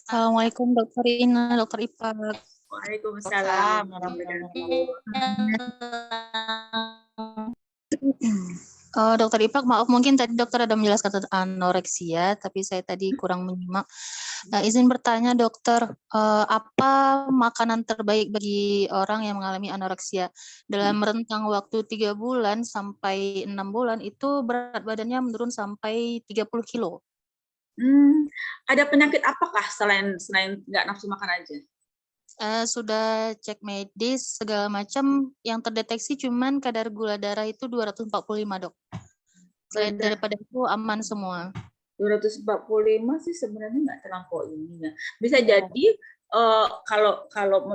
Assalamualaikum Dokter Ina, Dokter Ipak. Waalaikumsalam. Dokter Ipak, maaf mungkin tadi dokter ada menjelaskan tentang anoreksia, tapi saya tadi kurang menyimak. Izin bertanya dokter, apa makanan terbaik bagi orang yang mengalami anoreksia? Dalam rentang waktu 3 bulan sampai 6 bulan itu berat badannya menurun sampai 30 kilo. Ada penyakit apakah selain nggak nafsu makan aja? Sudah cek medis segala macam, yang terdeteksi cuman kadar gula darah itu 245 dok. Selain daripada itu aman semua. 245 sih sebenarnya nggak terlampau ini ya. Bisa jadi kalau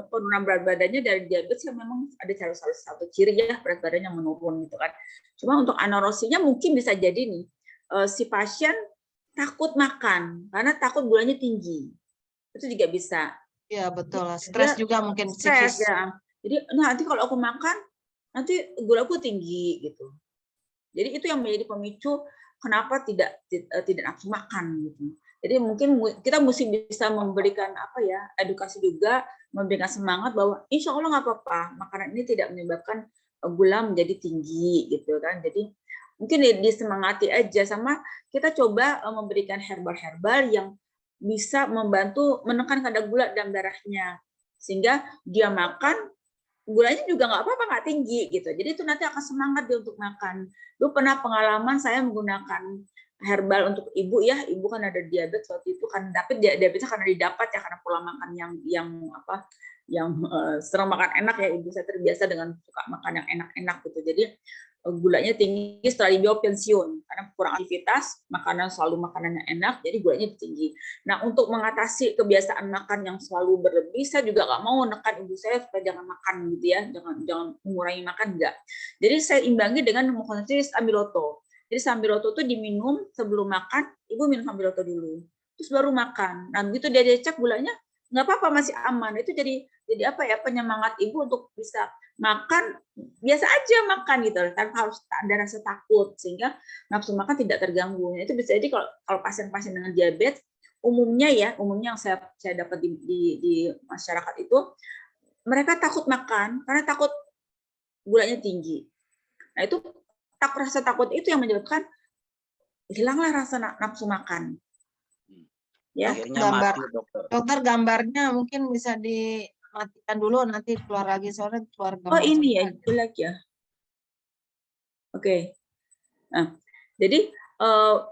penurunan berat badannya dari diabetes ya memang ada salah satu ciri ya berat badannya menurun gitu kan. Cuma untuk anoreksinya mungkin bisa jadi nih si pasien takut makan karena takut gulanya tinggi. Itu juga bisa. Iya betul, stres juga mungkin stres psikis. ya. Jadi nanti kalau aku makan nanti gulaku tinggi gitu. Jadi itu yang menjadi pemicu kenapa tidak nafsu makan gitu. Jadi mungkin kita mesti bisa memberikan edukasi juga, memberikan semangat bahwa insya Allah nggak apa-apa, makanan ini tidak menyebabkan gula menjadi tinggi gitu kan. Jadi mungkin disemangati aja, sama kita coba memberikan herbal yang bisa membantu menekan kadar gula dalam darahnya, sehingga dia makan gulanya juga nggak apa-apa, nggak tinggi gitu. Jadi itu nanti akan semangat dia untuk makan. Dulu pernah pengalaman saya menggunakan herbal untuk ibu ya, ibu kan ada diabetes waktu itu kan, tapi diabetesnya karena didapat ya karena pola makan yang sering makan enak ya, ibu saya terbiasa dengan suka makan yang enak-enak gitu. Jadi gulanya tinggi setelah beliau pensiun karena kurang aktivitas, selalu makanannya enak, jadi gulanya tinggi. Nah, untuk mengatasi kebiasaan makan yang selalu berlebih, saya juga nggak mau menekan ibu saya supaya jangan makan gitu ya, jangan mengurangi makan, enggak. Jadi saya imbangi dengan mengkonsumsi sambiloto. Jadi sambiloto itu diminum sebelum makan, ibu minum sambiloto dulu, terus baru makan. Nah, begitu dia dicek gulanya nggak apa-apa, masih aman. Itu jadi penyemangat ibu untuk bisa makan biasa aja makan gitu, tanpa harus ada rasa takut, sehingga nafsu makan tidak terganggu. Itu bisa jadi kalau pasien-pasien dengan diabetes umumnya yang saya dapat di masyarakat itu, mereka takut makan karena takut gulanya tinggi. Nah itu rasa takut itu yang menyebabkan hilanglah rasa nafsu makan. Ya, dokter gambarnya mungkin bisa dimatikan dulu, nanti keluar lagi sore keluar gambar. Oh ini ya, jelek ya. Oke. Nah, jadi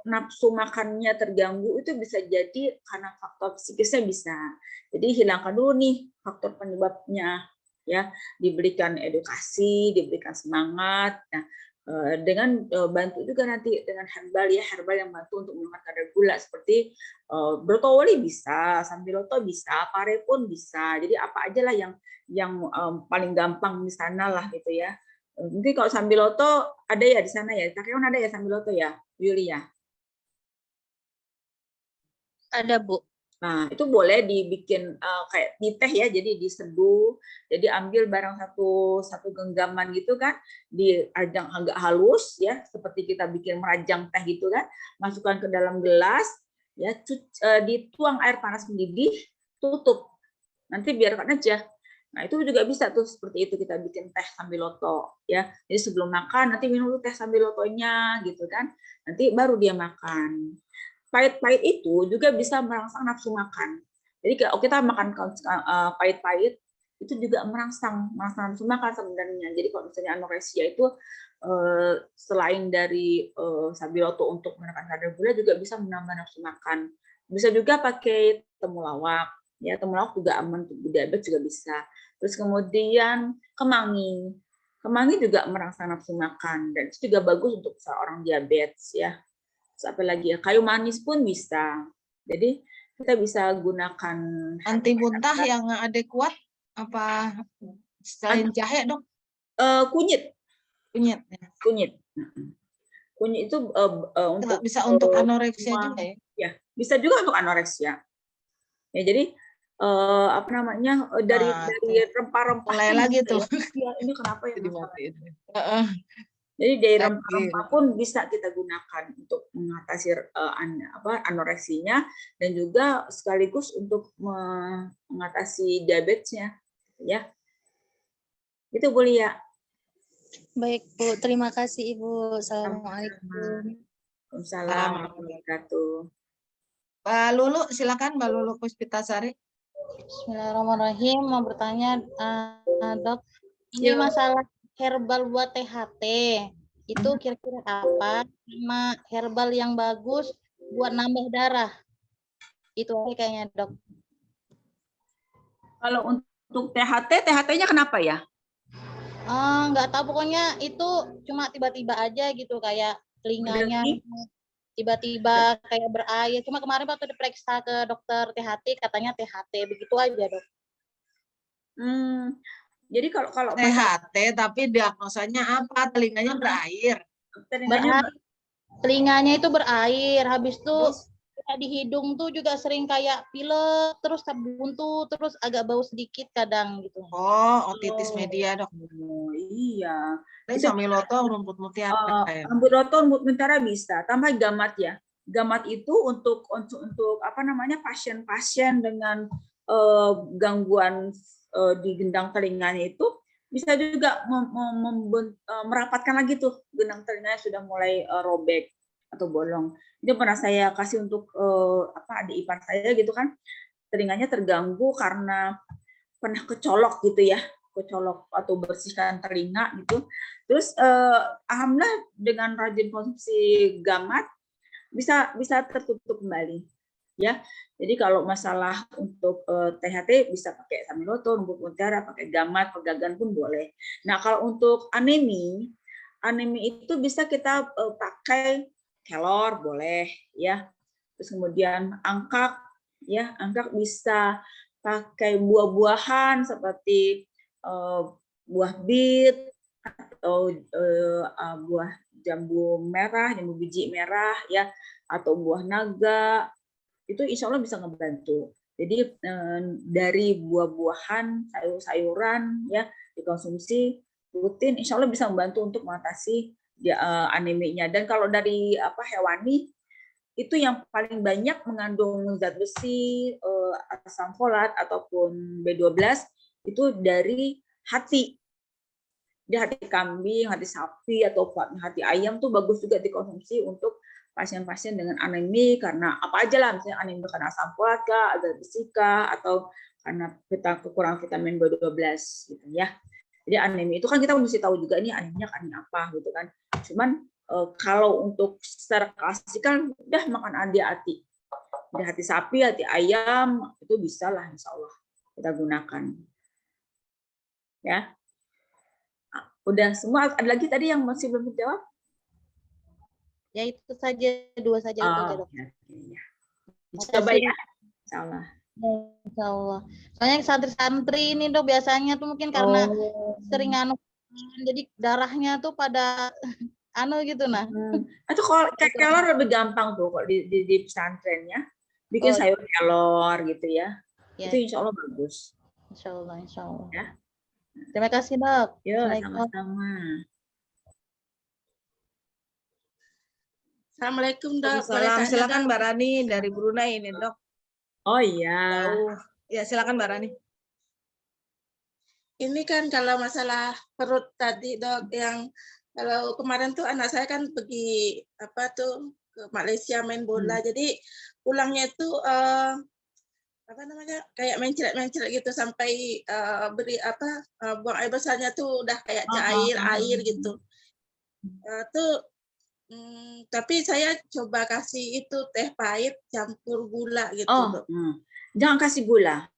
nafsu makannya terganggu itu bisa jadi karena faktor psikisnya bisa. Jadi hilangkan dulu nih faktor penyebabnya ya, diberikan edukasi, diberikan semangat. Nah, dengan bantu juga nanti dengan herbal yang bantu untuk menurunkan kadar gula seperti brokoli bisa, sambiloto bisa, pare pun bisa. Jadi apa aja lah yang paling gampang di sana lah gitu ya. Mungkin kalau sambiloto ada ya di sana ya, Takengon ada ya sambiloto ya, Yulia? Ada Bu. Nah, itu boleh dibikin kayak di teh ya, jadi diseduh, jadi ambil barang satu genggaman gitu kan, diajang agak halus ya, seperti kita bikin merajang teh gitu kan, masukkan ke dalam gelas, ya, dituang air panas mendidih, tutup, nanti biarkan aja. Nah, itu juga bisa tuh seperti itu kita bikin teh sambiloto ya. Jadi sebelum makan nanti minum teh sambilotonya gitu kan. Nanti baru dia makan. Pahit-pahit itu juga bisa merangsang nafsu makan. Jadi kalau kita makan pahit-pahit itu juga merangsang nafsu makan sebenarnya. Jadi kalau misalnya anoreksia itu selain dari sambiloto untuk menekan kadar gula juga bisa menambah nafsu makan. Bisa juga pakai temulawak. Ya, temulawak juga aman untuk diabetes juga bisa. Terus kemudian kemangi. Kemangi juga merangsang nafsu makan dan itu juga bagus untuk seorang diabetes ya. Terus apa lagi ya? Kayu manis pun bisa. Jadi kita bisa gunakan Anti muntah yang adekuat apa selain jahe dok? Kunyit. Kunyit. Kunyit. Kunyit itu untuk bisa untuk anoreksia juga ya? Ya, bisa juga untuk anoreksia. Ya, jadi apa namanya dari rempah-rempah mulai lagi tuh. Ya, ini kenapa ya? Jadi dari rempah-rempah pun bisa kita gunakan untuk mengatasi anoreksinya dan juga sekaligus untuk mengatasi diabetesnya, ya. Itu boleh ya. Baik Bu, terima kasih Ibu. Assalamualaikum. Waalaikumsalam warahmatullahi wabarakatuh. Mbak Lulu, silakan Mbak Lulu Puspitasari. Bismillahirrahmanirrahim. Mau bertanya, Dok, ini masalah herbal buat THT itu kira-kira apa? Sama herbal yang bagus buat nambah darah? Itu aja kayaknya Dok. Kalau untuk THT-nya kenapa ya? Nggak tahu, pokoknya itu cuma tiba-tiba aja gitu, kayak telinganya tiba-tiba kayak berair. Cuma kemarin waktu diperiksa ke dokter THT katanya THT, begitu aja Dok. Jadi kalau THT tapi diagnosanya apa? Telinganya berair. Telinganya itu berair, habis itu di hidung tuh juga sering kayak pilek, terus buntu, terus agak bau sedikit kadang gitu. Otitis media Dok. Iya. Itu sambiloto, rumput mutiara. Sambiloto, rumput mutiara bisa. Tambah gamat ya. Gamat itu untuk apa namanya pasien-pasien dengan gangguan di gendang telinganya itu bisa juga merapatkan lagi tuh gendang telinganya sudah mulai robek atau bolong. Itu pernah saya kasih untuk adik ipar saya gitu kan, telinganya terganggu karena pernah kecolok gitu ya, kecolok atau bersihkan telinga gitu. Terus alhamdulillah dengan rajin konsumsi gamat bisa tertutup kembali ya. Jadi kalau masalah untuk THT bisa pakai sambiloto, rumput mutiara, pakai gamat, pegagan pun boleh. Nah, kalau untuk anemi itu bisa kita pakai kelor boleh ya. Terus kemudian angkak ya, angkak bisa pakai buah-buahan seperti buah bit atau buah jambu merah, jambu biji merah ya, atau buah naga. Itu insya Allah bisa ngebantu. Jadi dari buah-buahan, sayur-sayuran ya dikonsumsi rutin, insya Allah bisa membantu untuk mengatasi aneminya. Dan kalau dari hewani itu yang paling banyak mengandung zat besi, asam folat ataupun B12 itu dari hati. Di hati kambing, hati sapi atau hati ayam tuh bagus juga dikonsumsi untuk pasien-pasien dengan anemi karena apa aja lah, misalnya anemi karena asam folat kah, zat besi kah, atau karena kekurangan vitamin B12 gitu ya. Jadi anemi itu kan kita mesti tahu juga ini aneminya anemi apa gitu kan. Cuman kalau untuk secara klasik kan udah makan hati, dari hati sapi, hati ayam itu bisa lah insya Allah kita gunakan. Ya, udah semua. Ada lagi tadi yang masih belum dijawab? Ya itu saja, 2 saja itu aja Dok. Ya. Coba ya, insya Allah. Insya Allah. Soalnya santri-santri ini Dok biasanya tuh mungkin karena sering jadi darahnya tuh pada gitu nah. Itu kalau kelor lebih gampang tuh kalau di pesantrennya. bikin Oh, sayur kelor gitu ya. ya, Itu insya Allah bagus. insya Allah, insya Allah. Ya. Terima kasih, Dok. Ya, Assalamualaikum. sama-sama. Assalamualaikum dok, boleh Waalaikumsalam. tanya Silakan dok? Mbak Rani dari Brunei ini dok. Oh iya. Jauh. Ya silakan Mbak Rani. Ini kan kalau masalah perut tadi dok, yang kalau kemarin tuh anak saya kan pergi apa tuh ke Malaysia main bola, jadi pulangnya itu apa namanya kayak mencret-mencret gitu sampai beri apa buang air besarnya tuh udah kayak air gitu. Tuh tapi saya coba kasih itu teh pahit campur gula gitu Oh, dok. jangan kasih gula.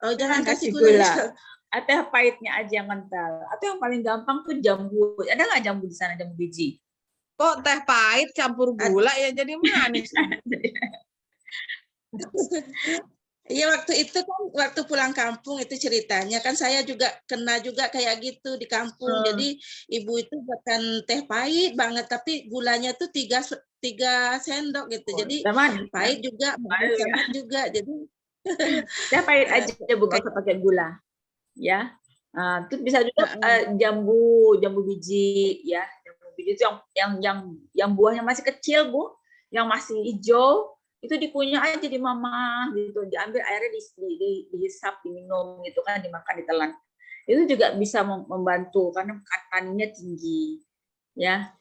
Oh jangan kasih gula. gula. Teh pahitnya aja yang kental. Atau yang paling gampang tuh jambu. Ada nggak jambu di sana, jambu biji? Kok teh pahit campur gula ya jadi manis. Iya waktu itu kan waktu pulang kampung itu ceritanya kan saya juga kena juga kayak gitu di kampung. Jadi ibu itu buatkan teh pahit banget tapi gulanya tuh 3 sendok gitu. Jadi pahit juga, manis juga. Jadi teh pahit aja Bu, nggak usah pakai gula. Ya. Terus bisa juga jambu biji ya. Jambu biji itu yang buahnya masih kecil Bu, yang masih hijau. Itu dikunyah aja di mama gitu, diambil airnya dihisap, diminum gitu kan, dimakan, ditelan. Itu juga bisa membantu karena katanya tinggi ya.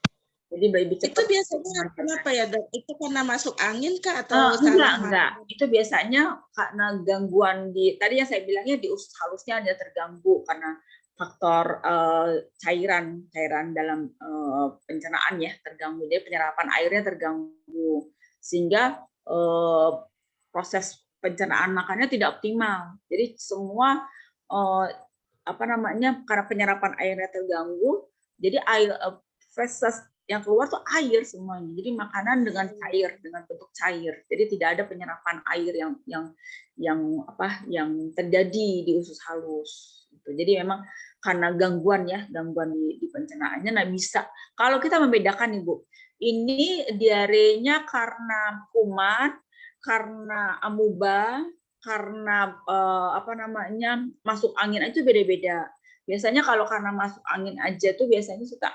Jadi lebih cepat. Itu biasanya kenapa ya dok? Itu karena masuk angin kah atau enggak. Itu biasanya karena gangguan tadi yang saya bilangnya di usus halusnya ada terganggu karena faktor cairan dalam pencernaan ya terganggu. Jadi penyerapan airnya terganggu sehingga proses pencernaan makannya tidak optimal. Jadi semua karena penyerapan airnya terganggu, jadi air feses yang keluar tuh air semuanya. Jadi makanan dengan bentuk cair. Jadi tidak ada penyerapan air yang terjadi di usus halus. Jadi memang karena gangguan di pencernaannya. Nah bisa kalau kita membedakan nih Bu. Ini diarenya karena kuman, karena amuba, karena masuk angin aja beda-beda. Biasanya kalau karena masuk angin aja tuh biasanya suka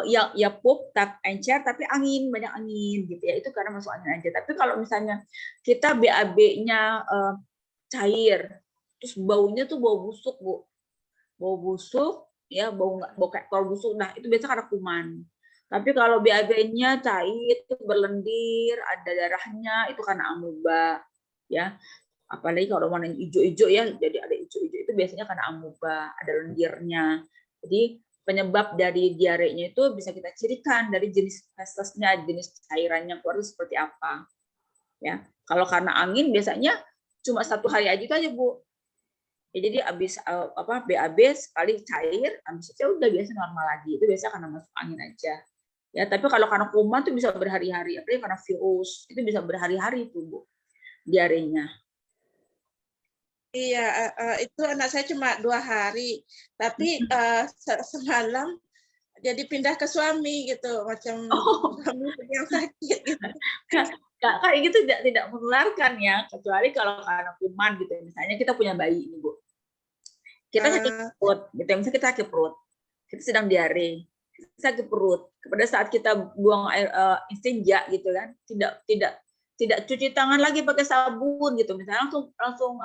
ya pup, encer tapi banyak angin gitu ya. Itu karena masuk angin aja. Tapi kalau misalnya kita BAB-nya cair, terus baunya tuh bau busuk Bu, bau busuk ya, bau kayak telur busuk. Nah itu biasa karena kuman. Tapi kalau BAB-nya cair, itu berlendir, ada darahnya, itu karena amuba, ya. Apalagi kalau warna hijau-hijau ya, jadi ada hijau-hijau itu biasanya karena amuba, ada lendirnya. Jadi penyebab dari diarenya itu bisa kita cirikan dari jenis fesesnya, jenis cairannya keluar itu seperti apa. Ya, kalau karena angin biasanya cuma 1 hari aja itu aja Bu. Ya, jadi habis BAB sekali cair, habis itu udah biasa normal lagi. Itu biasa karena masuk angin aja. Ya, tapi kalau karena kuman itu bisa berhari-hari, apalagi karena virus itu bisa berhari-hari itu Bu, diarenya. Iya, itu anak saya cuma 2 hari, tapi semalam jadi pindah ke suami gitu, macam suami yang sakit gitu. Kayak gitu tidak menularkan ya, kecuali kalau karena kuman gitu. Misalnya kita punya bayi ini Bu, kita sakit perut, gitu. Misalnya kita sakit perut, kita sedang diare. Sakit perut. Pada saat kita buang air istinja gitu kan, tidak cuci tangan lagi pakai sabun gitu. Misalnya langsung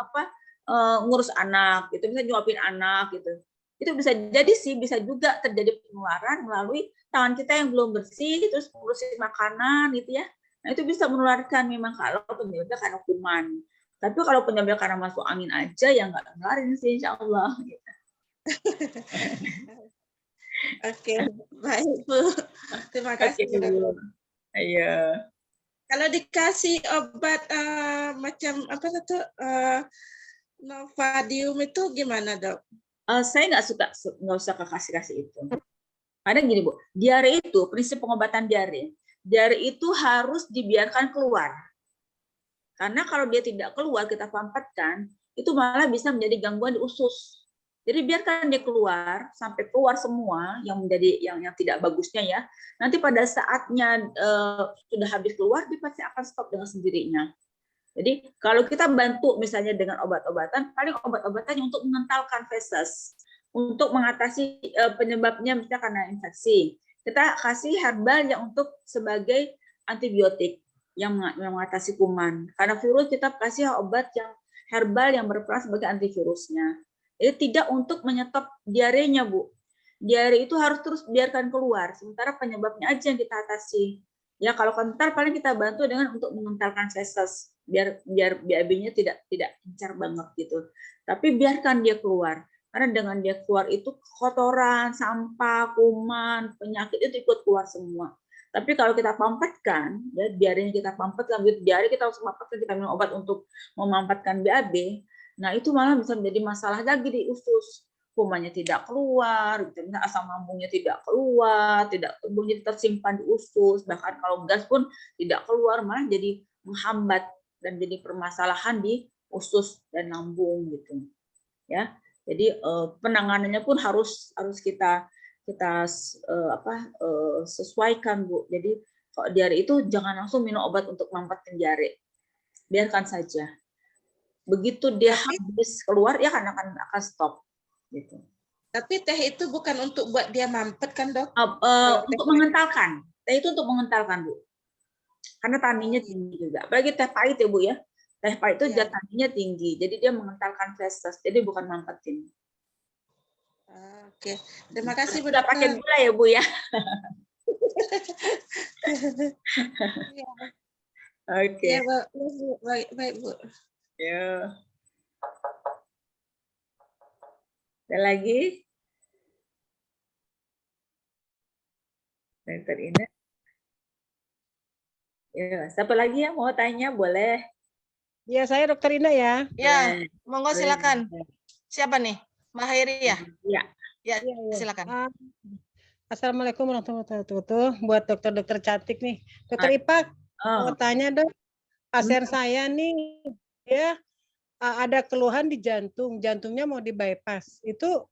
ngurus anak gitu, misalnya nyuapin anak gitu. Itu bisa jadi sih, bisa juga terjadi penularan melalui tangan kita yang belum bersih, terus ngurusin makanan gitu ya. Nah itu bisa menularkan memang kalau penyebabnya karena kuman. Tapi kalau penyebabnya karena masuk angin aja ya nggak nularin sih insya Allah. Gitu. Oke, baik Bu. Terima kasih. Bu. Iya. Kalau dikasih obat macam apa itu Novadium itu gimana Dok? Saya nggak usah kasih itu. Karena gini Bu, diare itu prinsip pengobatan diare itu harus dibiarkan keluar. Karena kalau dia tidak keluar kita pampatkan, itu malah bisa menjadi gangguan di usus. Jadi biarkan dia keluar sampai keluar semua yang menjadi yang tidak bagusnya ya. Nanti pada saatnya sudah habis keluar, dia pasti akan stop dengan sendirinya. Jadi kalau kita bantu misalnya dengan obat-obatan, paling obat-obatannya untuk mengentalkan feses, untuk mengatasi penyebabnya misalnya karena infeksi. Kita kasih herbal yang untuk sebagai antibiotik yang mengatasi kuman. Karena virus kita kasih obat yang herbal yang berperan sebagai antivirusnya. Jadi tidak untuk menyetop diarenya, Bu. Diare itu harus terus biarkan keluar, sementara penyebabnya aja yang kita atasi. Ya kalau kental paling kita bantu dengan untuk mengentalkan feses biar BAB-nya tidak gencar banget gitu. Tapi biarkan dia keluar. Karena dengan dia keluar itu kotoran, sampah, kuman, penyakit itu ikut keluar semua. Tapi kalau kita pampatkan, ya diarenya kita pampatkan, diare kita harus pampatkan, kita minum obat untuk memampatkan BAB. Nah itu malah bisa menjadi masalah lagi di usus. Kumannya tidak keluar, asam lambungnya tidak keluar, tubuhnya tersimpan di usus, bahkan kalau gas pun tidak keluar, malah jadi menghambat dan jadi permasalahan di usus dan lambung gitu. Ya, jadi penanganannya pun harus kita sesuaikan, Bu. Jadi kalau diare itu jangan langsung minum obat untuk mampatkan diare, biarkan saja. Begitu dia habis keluar, ya akan stop. Gitu. Tapi teh itu bukan untuk buat dia mampet kan, Dok? Untuk mengentalkan. Teh itu untuk mengentalkan, Bu. Karena taninya tinggi juga. Apalagi teh pahit ya, Bu ya. Teh pahit itu taninya tinggi. Jadi dia mengentalkan feses. Jadi bukan mampetin. Oke. Terima kasih, Bu. Sudah pakai gula ya, Bu ya. Oke. Ya, baik, Bu. Ya. Ada lagi? Dokter Ina. Ya, siapa lagi yang mau tanya? Boleh. Ya, saya Dokter Ina ya. Ya, monggo silakan. Siapa nih? Mbak Hairi ya? Iya. Ya, silakan. Assalamualaikum warahmatullahi wabarakatuh. Buat dokter-dokter cantik nih. Dokter Ipak, mau tanya dong. Pasien saya nih, ya ada keluhan di jantung, jantungnya mau di bypass. Itu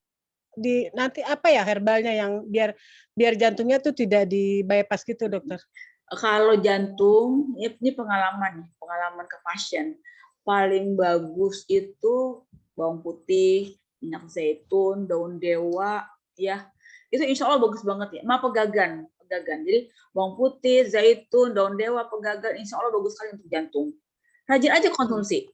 nanti apa ya herbalnya yang biar jantungnya tuh tidak di bypass gitu, dokter? Kalau jantung, ini pengalaman ke pasien. Paling bagus itu bawang putih, minyak zaitun, daun dewa, ya. Itu insya Allah bagus banget ya. Pegagan. Jadi bawang putih, zaitun, daun dewa, pegagan, insya Allah bagus sekali untuk jantung. Rajin aja konsumsi.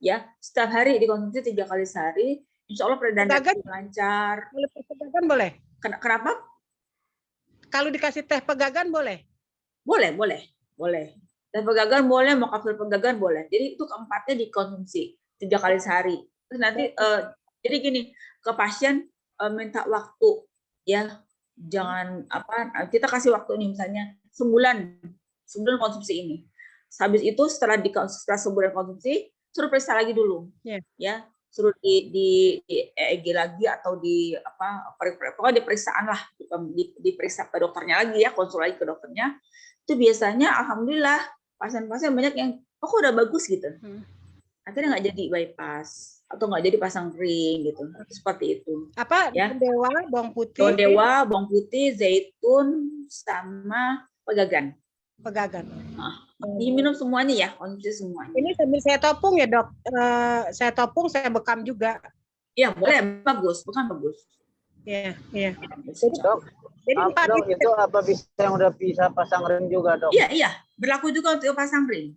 Ya, setiap hari dikonsumsi 3 kali sehari, insya Allah peredaran darah lancar. Pegagan boleh? Kenapa? Kalau dikasih teh pegagan boleh? Boleh. Teh pegagan boleh, mau kapsul pegagan boleh. Jadi itu keempatnya dikonsumsi 3 kali sehari. Terus nanti jadi gini, ke pasien minta waktu ya, jangan kita kasih waktu nih misalnya sebulan konsumsi ini. Habis itu setelah sebulan konsumsi, suruh periksa lagi dulu, ya, suruh di EEG lagi atau pokoknya di periksaan lah, diperiksa ke dokternya lagi ya, konsul lagi ke dokternya. Itu biasanya alhamdulillah pasien-pasien banyak yang kok udah bagus gitu, akhirnya nggak jadi bypass atau nggak jadi pasang ring gitu, seperti itu. Apa? Ya? Dewa, bawang putih. Daun dewa, bawang putih, zaitun, sama pegagan. Diminum semuanya ya, konsumsi semuanya. Ini sambil saya topung ya, Dok. Saya topung, saya bekam juga. Iya, boleh, bagus, bukan bagus. Iya. Dok, Dok, itu apa bisa yang udah bisa pasang ring juga, Dok? Iya, berlaku juga untuk pasang ring.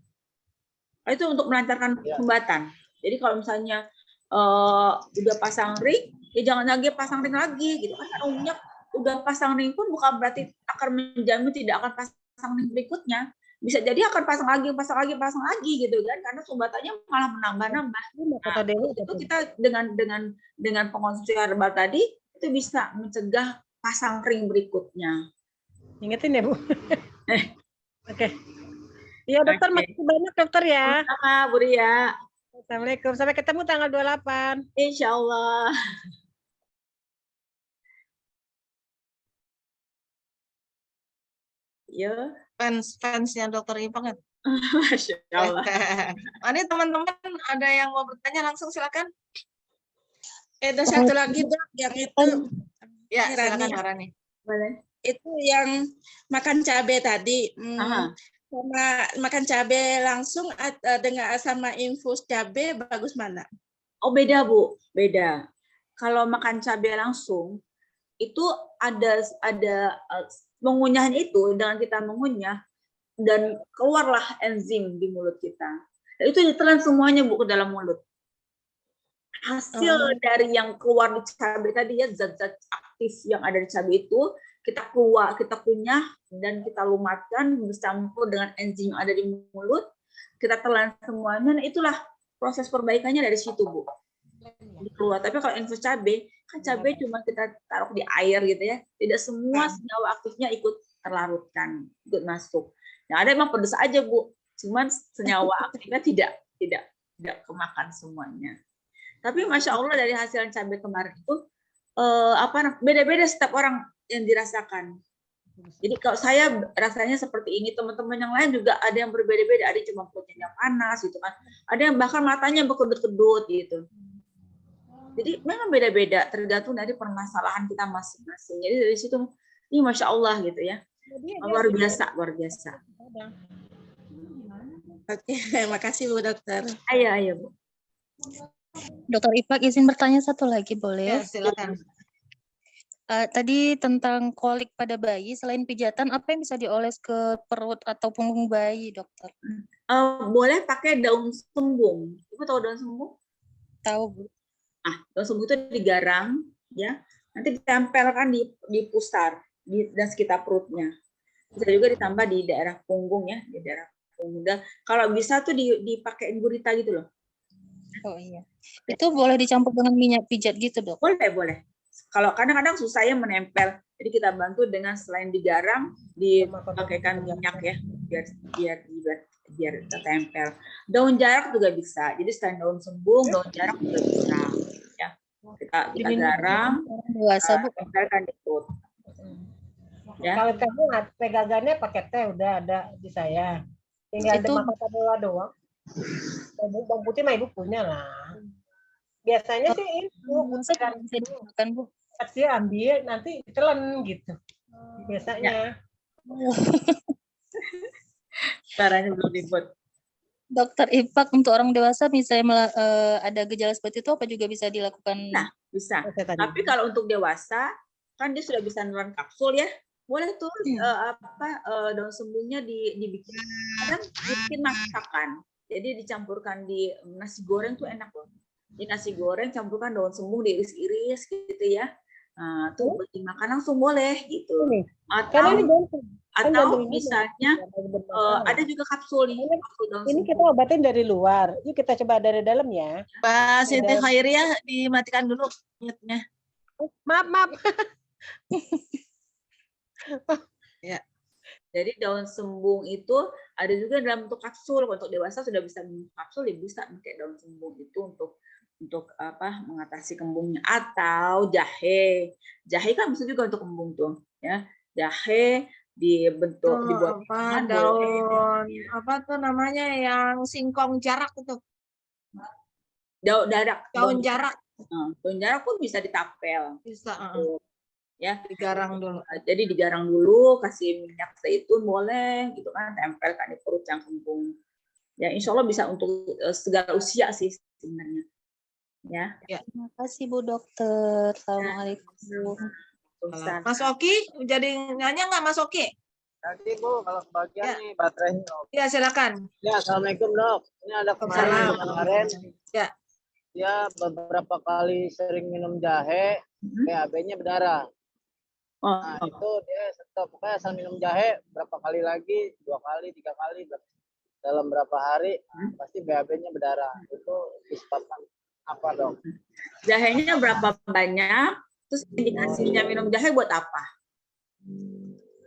Itu untuk melancarkan sumbatan. Jadi kalau misalnya udah pasang ring, ya jangan lagi pasang ring lagi gitu kan. Umumnya udah pasang ring pun bukan berarti akan menjamin tidak akan pasang ring berikutnya. Bisa jadi akan pasang lagi gitu kan, karena sumbatannya malah menambah-nambah. Nah, itu kita dengan pengonsumsi herbal tadi itu bisa mencegah pasang ring berikutnya. Ingetin ya, Bu. Oke. Iya, dokter, makasih banyak dokter ya. Sama, Bu Ria. Assalamualaikum. Sampai ketemu tanggal 28. Insya Allah. Ya. Fansnya Dokter Ipak kan? Masya Allah. Ini teman-teman ada yang mau bertanya langsung silakan. Ada satu lagi Dok, yang itu Ya, ini silakan Rani. Mbak Rani. Itu yang makan cabai tadi. Sama makan cabai langsung dengan sama infus cabai bagus mana? Oh, beda Bu, beda. Kalau makan cabai langsung itu ada mengunyahnya itu, dengan kita mengunyah dan keluarlah enzim di mulut kita. Dan itu ditelan semuanya Bu ke dalam mulut. Hasil dari yang keluar di cabai tadi ya, zat-zat aktif yang ada di cabai itu kita kunyah dan kita lumatkan bercampur dengan enzim yang ada di mulut, kita telan semuanya. Nah, itulah proses perbaikannya dari situ Bu. Keluar. Tapi kalau infus cabai, kan cabai cuma kita taruh di air gitu ya, tidak semua senyawa aktifnya ikut terlarutkan, ikut masuk. Yang ada emang pedes aja Bu, cuman senyawa aktifnya tidak kemakan semuanya. Tapi Masya Allah dari hasil cabai kemarin itu beda-beda setiap orang yang dirasakan. Jadi kalau saya rasanya seperti ini, teman-teman yang lain juga ada yang berbeda-beda. Ada yang cuma perutnya panas gitu kan, ada yang bahkan matanya berkedut-kedut gitu. Jadi memang beda-beda tergantung dari permasalahan kita masing-masing. Jadi dari situ ini Masya Allah gitu ya, luar biasa. Oke, makasih Bu Dokter. Ayo Bu. Dokter Ipak izin bertanya satu lagi boleh? Ya, silakan. Tadi tentang kolik pada bayi, selain pijatan, apa yang bisa dioles ke perut atau punggung bayi, dokter? Boleh pakai daun sembung. Ibu tahu daun sembung? Tahu Bu. Daun sembung itu digarang, ya. Nanti ditempelkan di pusar dan sekitar perutnya. Bisa juga ditambah di daerah punggung ya, di daerah punggung. Dan kalau bisa tuh dipakai gurita gitu loh. Oh iya. Itu boleh dicampur dengan minyak pijat gitu, Dok? Boleh. Kalau kadang-kadang susah ya menempel, jadi kita bantu dengan selain digarang, dipakaikan minyak ya, biar tertempel. Daun jarak juga bisa. Jadi selain daun sembung, daun jarak juga bisa. Ya, kita garang, tempelkan di perut. Ya. Kalau kamu pegangannya pakai teh udah ada di saya. Tinggal dimakan bola doang. Bawang putih mah Ibu punya lah. Biasanya sih itu makan Bu. Dia ambil nanti ditelan gitu. Biasanya. Caranya belum dibuat. Dokter Ipak untuk orang dewasa misalnya ada gejala seperti itu apa juga bisa dilakukan? Nah, bisa. Tapi kalau untuk dewasa kan dia sudah bisa nelan kapsul ya. Boleh tuh daun sembungnya dibikin masakan. Jadi dicampurkan di nasi goreng tuh enak loh. Di nasi goreng campurkan daun sembung diiris-iris gitu ya. Tuh buat dimakan langsung boleh gitu. Atau misalnya ada juga kapsul nih. Ini kita obatin dari luar. Yuk kita coba dari dalam ya. Pak Siti Khairia dimatikan dulu mute-nya. Maaf. Ya. Jadi daun sembung itu ada juga dalam bentuk kapsul. Untuk dewasa sudah bisa minum kapsul, ya bisa pakai daun sembung itu untuk mengatasi kembungnya. Atau jahe kan bisa juga untuk kembung tuh ya. Jahe dibuat daun apa tuh namanya yang singkong jarak itu. Daun jarak pun bisa ditapel. Bisa. Ya, digarang dulu. Jadi digarang dulu, kasih minyak zaitun boleh gitu kan, tempelkan di perut yang kembung. Ya, insya Allah bisa untuk segala usia sih sebenarnya. Ya. Terima kasih Bu Dokter. Assalamualaikum. Mas Oki, jadi nanya nggak Mas Oki? Tadi Bu, kalau bagian nih baterainya. Ya, silakan. Ya, Assalamualaikum Dok. Ini ada kemarin. Ya. Dia beberapa kali sering minum jahe, BAB-nya berdarah. Nah, itu dia stop. Pokoknya asal minum jahe, berapa kali lagi, 2 kali, 3 kali, dalam berapa hari, pasti BAB-nya berdarah. Itu disebabkan apa Dok? Jahenya berapa banyak, terus indikasinya minum jahe buat apa?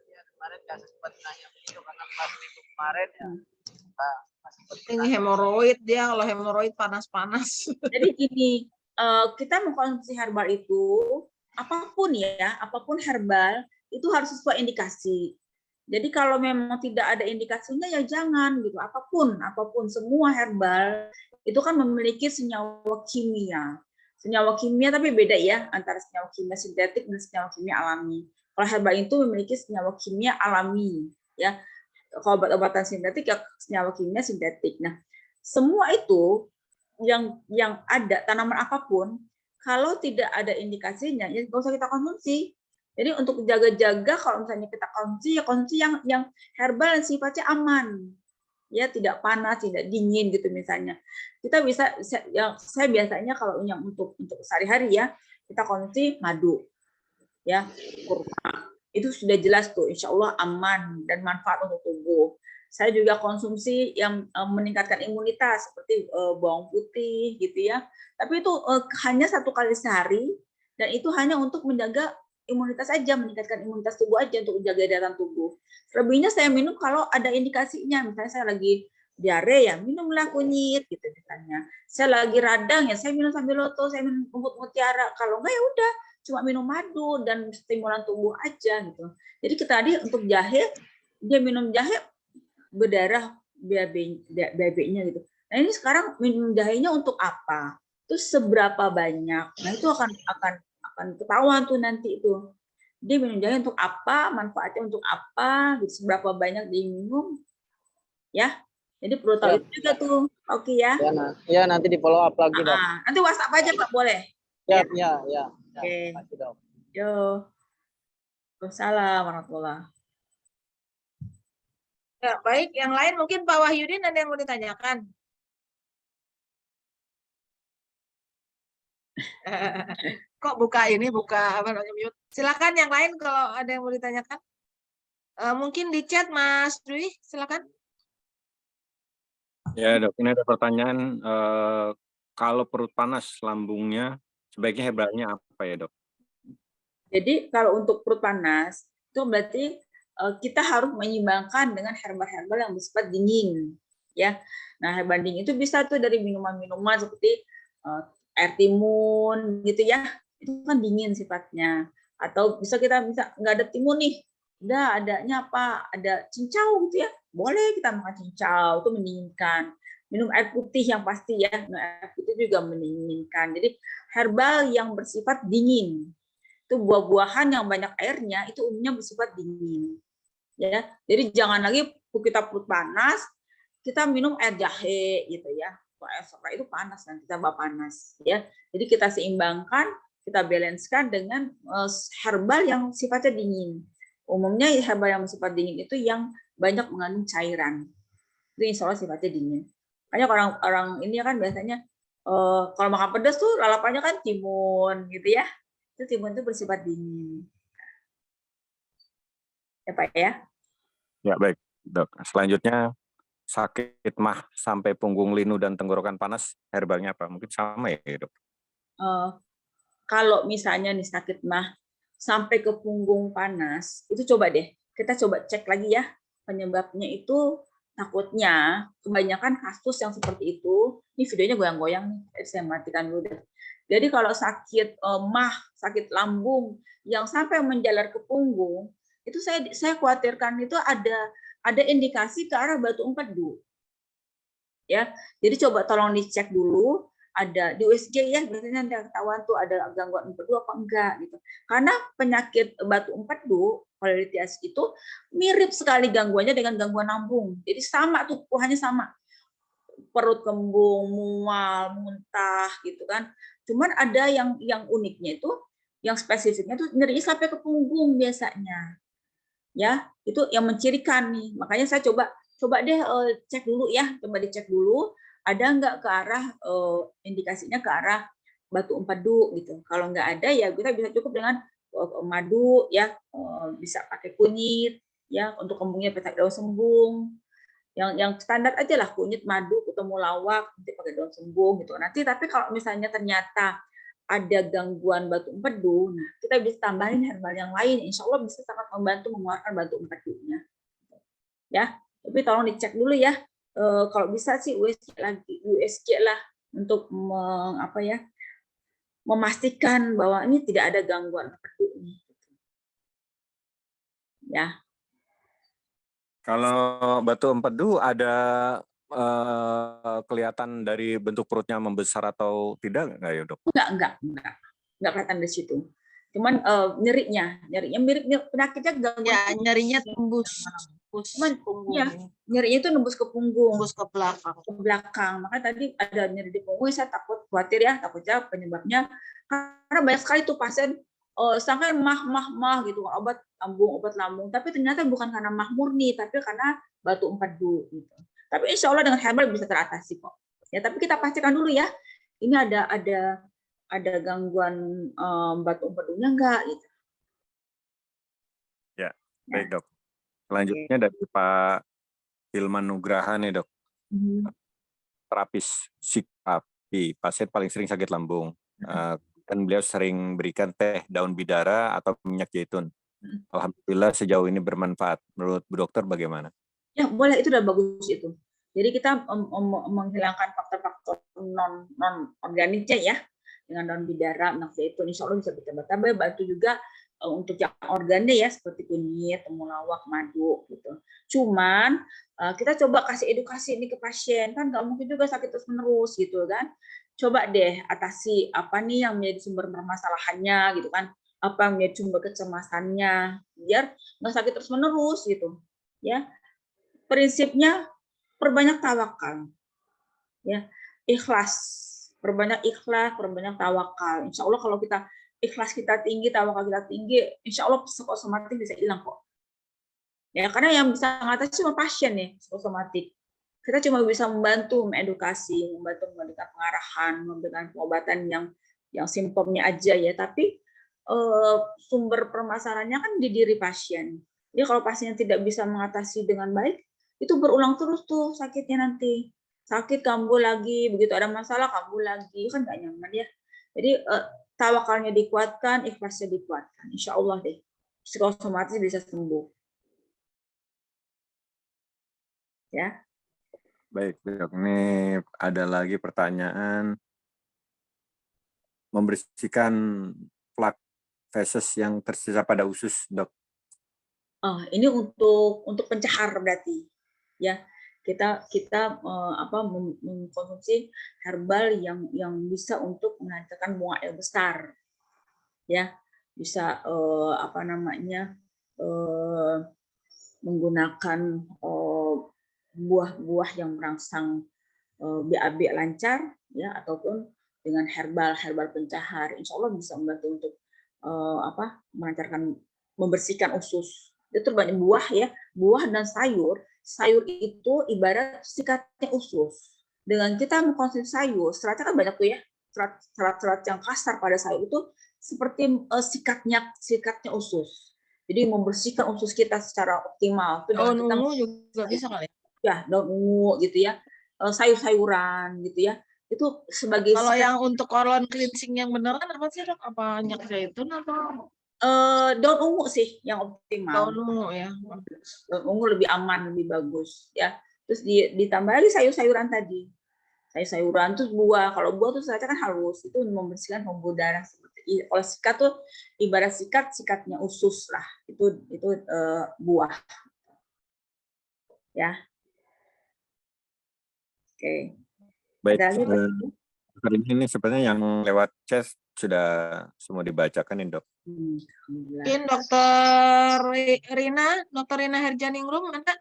Ya, kemarin nggak sempat nanya beliau karena pas itu kemarin ya. Ini hemoroid dia, kalau hemoroid panas-panas. Jadi gini, kita mengkonsumsi herbal itu, apapun herbal, itu harus sesuai indikasi. Jadi kalau memang tidak ada indikasinya ya jangan gitu. Apapun semua herbal itu kan memiliki senyawa kimia. senyawa kimia tapi beda ya antara senyawa kimia sintetik dan senyawa kimia alami. Kalau herbal itu memiliki senyawa kimia alami, ya. Kalau obat-obatan sintetik ya senyawa kimia sintetik. Nah, semua itu yang ada tanaman apapun, kalau tidak ada indikasinya, ya nggak usah kita konsumsi. Jadi untuk jaga-jaga kalau misalnya kita konsumsi, ya konsumsi yang herbal dan sifatnya aman, ya tidak panas, tidak dingin gitu misalnya. Kita bisa, saya biasanya kalau yang untuk sehari-hari ya, kita konsumsi madu, ya kurma. Itu sudah jelas tuh, insya Allah aman dan manfaat untuk tubuh. Saya juga konsumsi yang meningkatkan imunitas seperti bawang putih gitu ya. Tapi itu hanya 1 kali sehari dan itu hanya untuk menjaga imunitas aja, meningkatkan imunitas tubuh aja untuk menjaga daya tahan tubuh. Selebihnya saya minum kalau ada indikasinya, misalnya saya lagi diare ya minumlah kunyit gitu misalnya. Saya lagi radang ya saya minum sambiloto, saya minum rumput mutiara. Kalau enggak ya udah cuma minum madu dan stimulan tubuh aja gitu. Jadi kita tadi untuk jahe, dia minum jahe berdarah BAB-nya gitu. Nah ini sekarang minum jahenya untuk apa? Itu seberapa banyak? Nah itu akan ketahuan tuh nanti itu. Dia minum jahe untuk apa? Manfaatnya untuk apa? Gitu, seberapa banyak diminum? Ya. Jadi perlu tahu itu juga tuh. Oke ya. Ya nanti di follow up lagi dok. Nanti WhatsApp aja Pak boleh? Ya. Oke. Makasih dok. Yo. Waalaikumsalam warahmatullahi. Ya, baik, yang lain mungkin Pak Wahyudin ada yang mau ditanyakan. Kok buka apa namanya mute. Silakan yang lain kalau ada yang mau ditanyakan. Mungkin di chat Mas Dwi, silakan. Ya dok, ini ada pertanyaan. Kalau perut panas lambungnya, sebaiknya herbalnya apa ya dok? Jadi kalau untuk perut panas, itu berarti kita harus menyeimbangkan dengan herbal-herbal yang bersifat dingin, ya. Nah, herbal dingin itu bisa tuh dari minuman-minuman seperti air timun, gitu ya. Itu kan dingin sifatnya. Atau bisa nggak ada timun nih, udah adanya apa? Ada cincau gitu ya. Boleh kita makan cincau, itu mendinginkan. Minum air putih yang pasti ya. Minum air putih juga mendinginkan. Jadi herbal yang bersifat dingin. Itu buah-buahan yang banyak airnya itu umumnya bersifat dingin. Ya, jadi jangan lagi kita perut panas, kita minum air jahe gitu ya. Air soka itu panas kan, kita tambah panas ya. Jadi kita seimbangkan, kita balancekan dengan herbal yang sifatnya dingin. Umumnya herbal yang bersifat dingin itu yang banyak mengandung cairan. Itu insya Allah sifatnya dingin. Makanya orang ini kan biasanya kalau makan pedas tuh lalapannya kan timun gitu ya. Itu timun itu bersifat dingin. Ya Pak ya? Ya baik dok. Selanjutnya sakit mah sampai punggung linu dan tenggorokan panas, herbalnya apa? Mungkin sama ya dok? Kalau misalnya nih sakit mah sampai ke punggung panas, itu coba deh. Kita coba cek lagi ya. Penyebabnya itu takutnya kebanyakan kasus yang seperti itu, ini videonya goyang-goyang nih, saya matikan dulu deh. Jadi kalau sakit mah, sakit lambung yang sampai menjalar ke punggung, itu saya khawatirkan itu ada indikasi ke arah batu empedu. Ya, jadi coba tolong dicek dulu, ada di USG ya, biasanya nanti ketahuan tuh ada gangguan empedu apa enggak gitu. Karena penyakit batu empedu, cholelithiasis itu mirip sekali gangguannya dengan gangguan lambung. Jadi sama tuh, hanya sama. Perut kembung, mual, muntah gitu kan. Cuman ada yang uniknya itu, yang spesifiknya tuh nyeri sampai ke punggung biasanya. Ya, itu yang mencirikan nih. Makanya saya coba deh cek dulu ya, coba dicek dulu ada nggak ke arah indikasinya ke arah batu empedu gitu. Kalau nggak ada ya kita bisa cukup dengan madu ya, bisa pakai kunyit ya untuk kembungnya pakai daun sembung. Yang standar aja lah kunyit, madu, ketemu lawak, nanti pakai daun sembung gitu. Nanti tapi kalau misalnya ternyata ada gangguan batu empedu, nah kita bisa tambahin herbal yang lain, insya Allah bisa sangat membantu mengeluarkan batu empedunya. Ya, tapi tolong dicek dulu ya. Kalau bisa sih USG lah untuk memastikan bahwa ini tidak ada gangguan empedu. Ya. Kalau batu empedu ada kelihatan dari bentuk perutnya membesar atau tidak nggak ya dok? Enggak kelihatan dari situ. Cuman nyerinya mirip penyakitnya gangguan. Ya, nyerinya tembus Cuman punggung. ya, nyerinya itu nembus ke punggung, Tembus ke belakang. ke belakang. Makanya tadi ada nyeri di punggung, saya khawatir ya, takutnya penyebabnya karena banyak sekali tuh pasien sampai mah gitu, obat lambung, tapi ternyata bukan karena mah murni, tapi karena batu empedu gitu. Tapi insya Allah dengan herbal bisa teratasi kok. Ya, tapi kita pastikan dulu ya, ini ada gangguan batu empedunya enggak gitu. Ya, baik dok. Selanjutnya dari Pak Hilman Nugraha nih dok. Terapis psikopapi, pasien paling sering sakit lambung. Dan beliau sering berikan teh daun bidara atau minyak zaitun. Alhamdulillah sejauh ini bermanfaat. Menurut Bu Dokter bagaimana? Ya boleh, itu udah bagus itu. Jadi kita menghilangkan faktor-faktor non organiknya ya, dengan daun bidara, minyak zaitun, insya Allah bisa bertambah. Bantu juga untuk yang organnya ya, seperti kunyit, temulawak, madu gitu. Cuman kita coba kasih edukasi ini ke pasien, kan nggak mungkin juga sakit terus menerus gitu kan. Coba deh atasi apa nih yang menjadi sumber permasalahannya gitu kan, apa yang menjadi sumber kecemasannya, biar nggak sakit terus menerus gitu ya. Prinsipnya perbanyak tawakal ya, ikhlas, perbanyak ikhlas, perbanyak tawakal. Insya Allah kalau kita ikhlas kita tinggi, tawakal kita tinggi, insya Allah psikosomatik bisa hilang kok. Ya, karena yang bisa mengatasi cuma pasien nih, psikosomatik. Kita cuma bisa membantu mengedukasi, membantu memberikan pengarahan, memberikan pengobatan yang simptomnya aja ya, tapi sumber permasalahannya kan di diri pasien. Jadi kalau pasien tidak bisa mengatasi dengan baik, itu berulang terus tuh sakitnya nanti. Sakit kambuh lagi, begitu ada masalah kambuh lagi, kan nggak nyaman ya. Jadi tawakalnya dikuatkan, ikhlasnya dikuatkan. Insya Allah deh, psikosomatis bisa sembuh. Ya. Baik, dok. Ini ada lagi pertanyaan. Membersihkan plak feses yang tersisa pada usus, dok. Oh, ini untuk pencahar berarti, ya. Kita mengkonsumsi herbal yang bisa untuk menghancurkan buang air besar, ya. Bisa menggunakan buah-buah yang merangsang BAB lancar, ya, ataupun dengan herbal pencahar, insya Allah bisa membantu untuk melancarkan, membersihkan usus. Itu banyak buah ya, buah dan sayur. Sayur itu ibarat sikatnya usus. Dengan kita mengkonsumsi sayur, seratnya kan banyak tuh ya, serat-serat yang kasar pada sayur itu seperti sikatnya usus. Jadi membersihkan usus kita secara optimal. Daun ungu juga bisa kali. Ya, daun ungu gitu ya, sayur-sayuran gitu ya. Itu sebagai kalau yang untuk kolon cleansing yang beneran apa sih dok? Apa minyak zaitun atau daun ungu sih yang optimal. Daun ungu ya. Daun ungu lebih aman, lebih bagus ya. Terus ditambah lagi sayur-sayuran tadi. Sayur-sayuran terus buah. Kalau buah tuh saja kan halus, itu membersihkan pembuluh darah. Kalau sikat tuh ibarat sikatnya usus lah. Itu buah. Ya. Oke. Baik, ini sebenarnya yang lewat chat sudah semua dibacakan nih dok. Mungkin Dokter Rina Herjaningrum ada?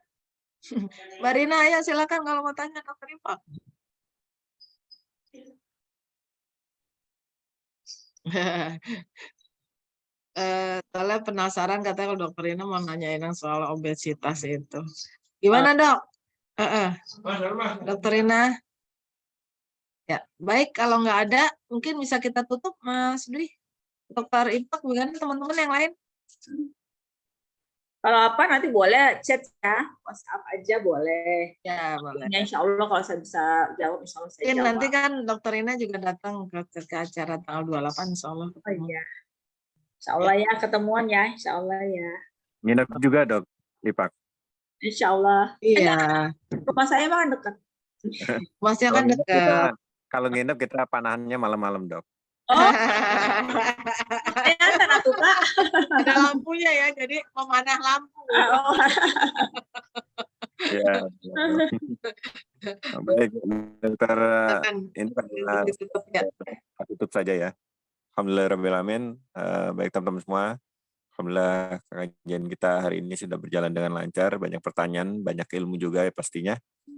Mbak Rina, ya silakan kalau mau tanya Dokter Ipak. Soalnya penasaran katanya kalau Dokter Rina mau nanyain soal obesitas itu. Gimana dok? Dokter Rina? Ya, baik, kalau nggak ada, mungkin bisa kita tutup, Mas Dwi. Dokter Ipak, bukan teman-teman yang lain? Kalau apa nanti boleh chat ya, WhatsApp aja boleh. Ya, boleh. Ya, insya Allah kalau saya bisa jawab, insya Allah saya jawab. Nanti kan Dokter Ina juga datang ke acara tanggal 28, insya Allah. Oh iya. Insya Allah ya, ketemuan ya, insya Allah ya. Nginep juga dok, Ipak. Insya Allah. Iya. Rumah saya mah dekat. Masnya kan dekat. Kalau nginep kita panahannya malam-malam dok. Oh, tanah tuh Kak. Ada lampunya ya, jadi memanah lampu. Oh. Ya. Baik, Dokter. Silakan. Ini Nanti ditutup ya. tutup saja ya. Alhamdulillahirrahmanirrahim. Baik teman-teman semua. Alhamdulillah kajian kita hari ini sudah berjalan dengan lancar. Banyak pertanyaan, banyak ilmu juga ya pastinya.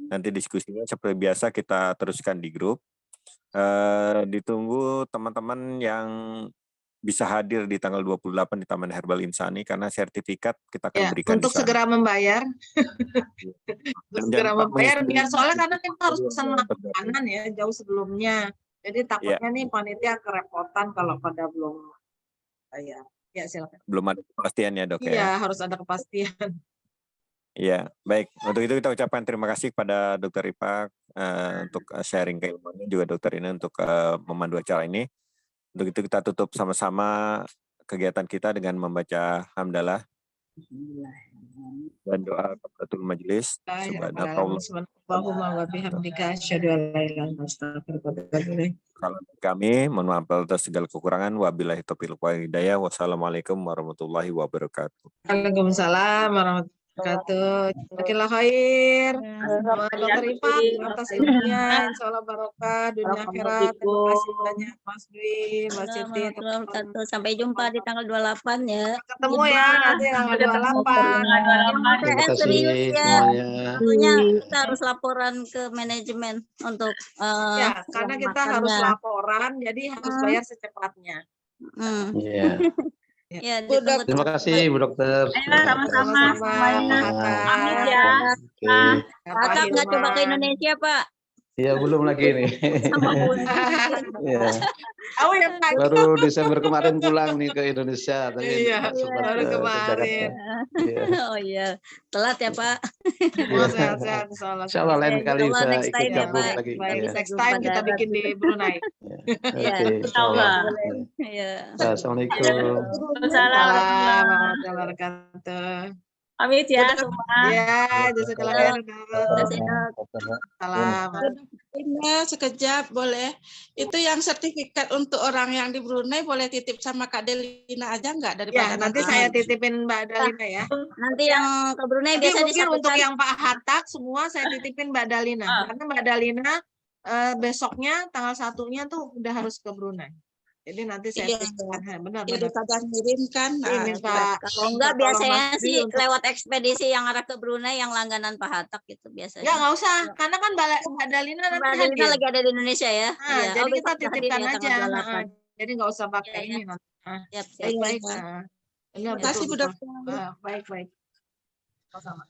Nanti diskusinya seperti biasa kita teruskan di grup. Ditunggu teman-teman yang bisa hadir di tanggal 28 di Taman Herbal Insani karena sertifikat kita akan Ya, berikan untuk di sana. segera membayar. Untuk Dan segera jangan lupa membayar mengisi- biar soalnya karena kita harus pesan makanan ya jauh sebelumnya. Jadi takutnya nih panitia kerepotan kalau pada belum bayar. Ya silakan. Belum ada kepastian ya Dok Iya, ya. harus ada kepastian. Iya, baik. Untuk itu kita ucapkan terima kasih kepada Dokter Ipak untuk sharing keilmuannya, juga Dokter ini untuk memandu acara ini. Untuk itu kita tutup sama-sama kegiatan kita dengan membaca hamdalah dan doa kafaratul majelis. Subhanallahumma wa bihamdika asyhadu an la ilaha illa anta astaghfiruka wa atubu ilaik. Kalau kami mohon maaf atas segala kekurangan. Wabillahi taufiq wal hidayah. Wassalamualaikum warahmatullahi wabarakatuh. Waalaikumsalam warahmatullahi wabarakatuh. Jazakallah khair. Dokter Ipak atas ilmunya, insya Allah barokah dunia akhirat. Terima kasih banyak Mas Dwi, Mbak Siti. Sampai jumpa di tanggal 28 ya. Ketemu ya nanti tanggal 28. Terima kasih serius ya. semuanya. Tentunya kita harus laporan ke manajemen untuk Ya, karena kita harus laporan, jadi harus bayar secepatnya. Iya. Ya, Terima kasih Bu Dokter. Ayo sama-sama semuanya. Pamit ya. Kakak nggak coba ke Indonesia, Pak? Iya, belum lagi nih. Iya. Oh ya, Pak. Baru Desember kemarin pulang nih ke Indonesia, tapi Iya, sempat baru ke kemarin. Jakarta. Iya. Oh iya, telat ya Pak. Oh, sehat-sehat, Insya Allah lain kali bisa next ikut time ya, gabung Pak. lagi. Baik, Iya. next time kita bikin di Brunei. Iya, Oke, insya Allah. Iya. Assalamualaikum. Waalaikumsalam warahmatullahi wabarakatuh. Pamit ya semua. Ya, jazakallah khair. Salam. Ini sekejap boleh. Itu yang sertifikat untuk orang yang di Brunei boleh titip sama Kak Delina aja nggak daripada Ya, nanti saya titipin Mbak Dalina ya. Nanti yang ke Brunei Jadi biasa mungkin untuk disatukan. yang Pak Hatak semua saya titipin Mbak Dalina. Karena Mbak Dalina besoknya tanggal 1-nya tuh udah harus ke Brunei. Jadi nanti saya titipkan. Benar. Daripada ngirim kan. Minta Kalau enggak biasanya sih lewat ekspedisi yang arah ke Brunei yang langganan Pak Hatak gitu biasanya. Ya nggak usah, karena kan Mbak Dalina nanti Mbak Dalina hadir. lagi ada di Indonesia ya. Nah, Iya. jadi kita besok hadir titipkan ya, aja. tanggal 28. Jadi nggak usah pakai ini nanti. Siap, siap. Baik-baik. Terima kasih Bu Dokter. Baik-baik. Sama-sama.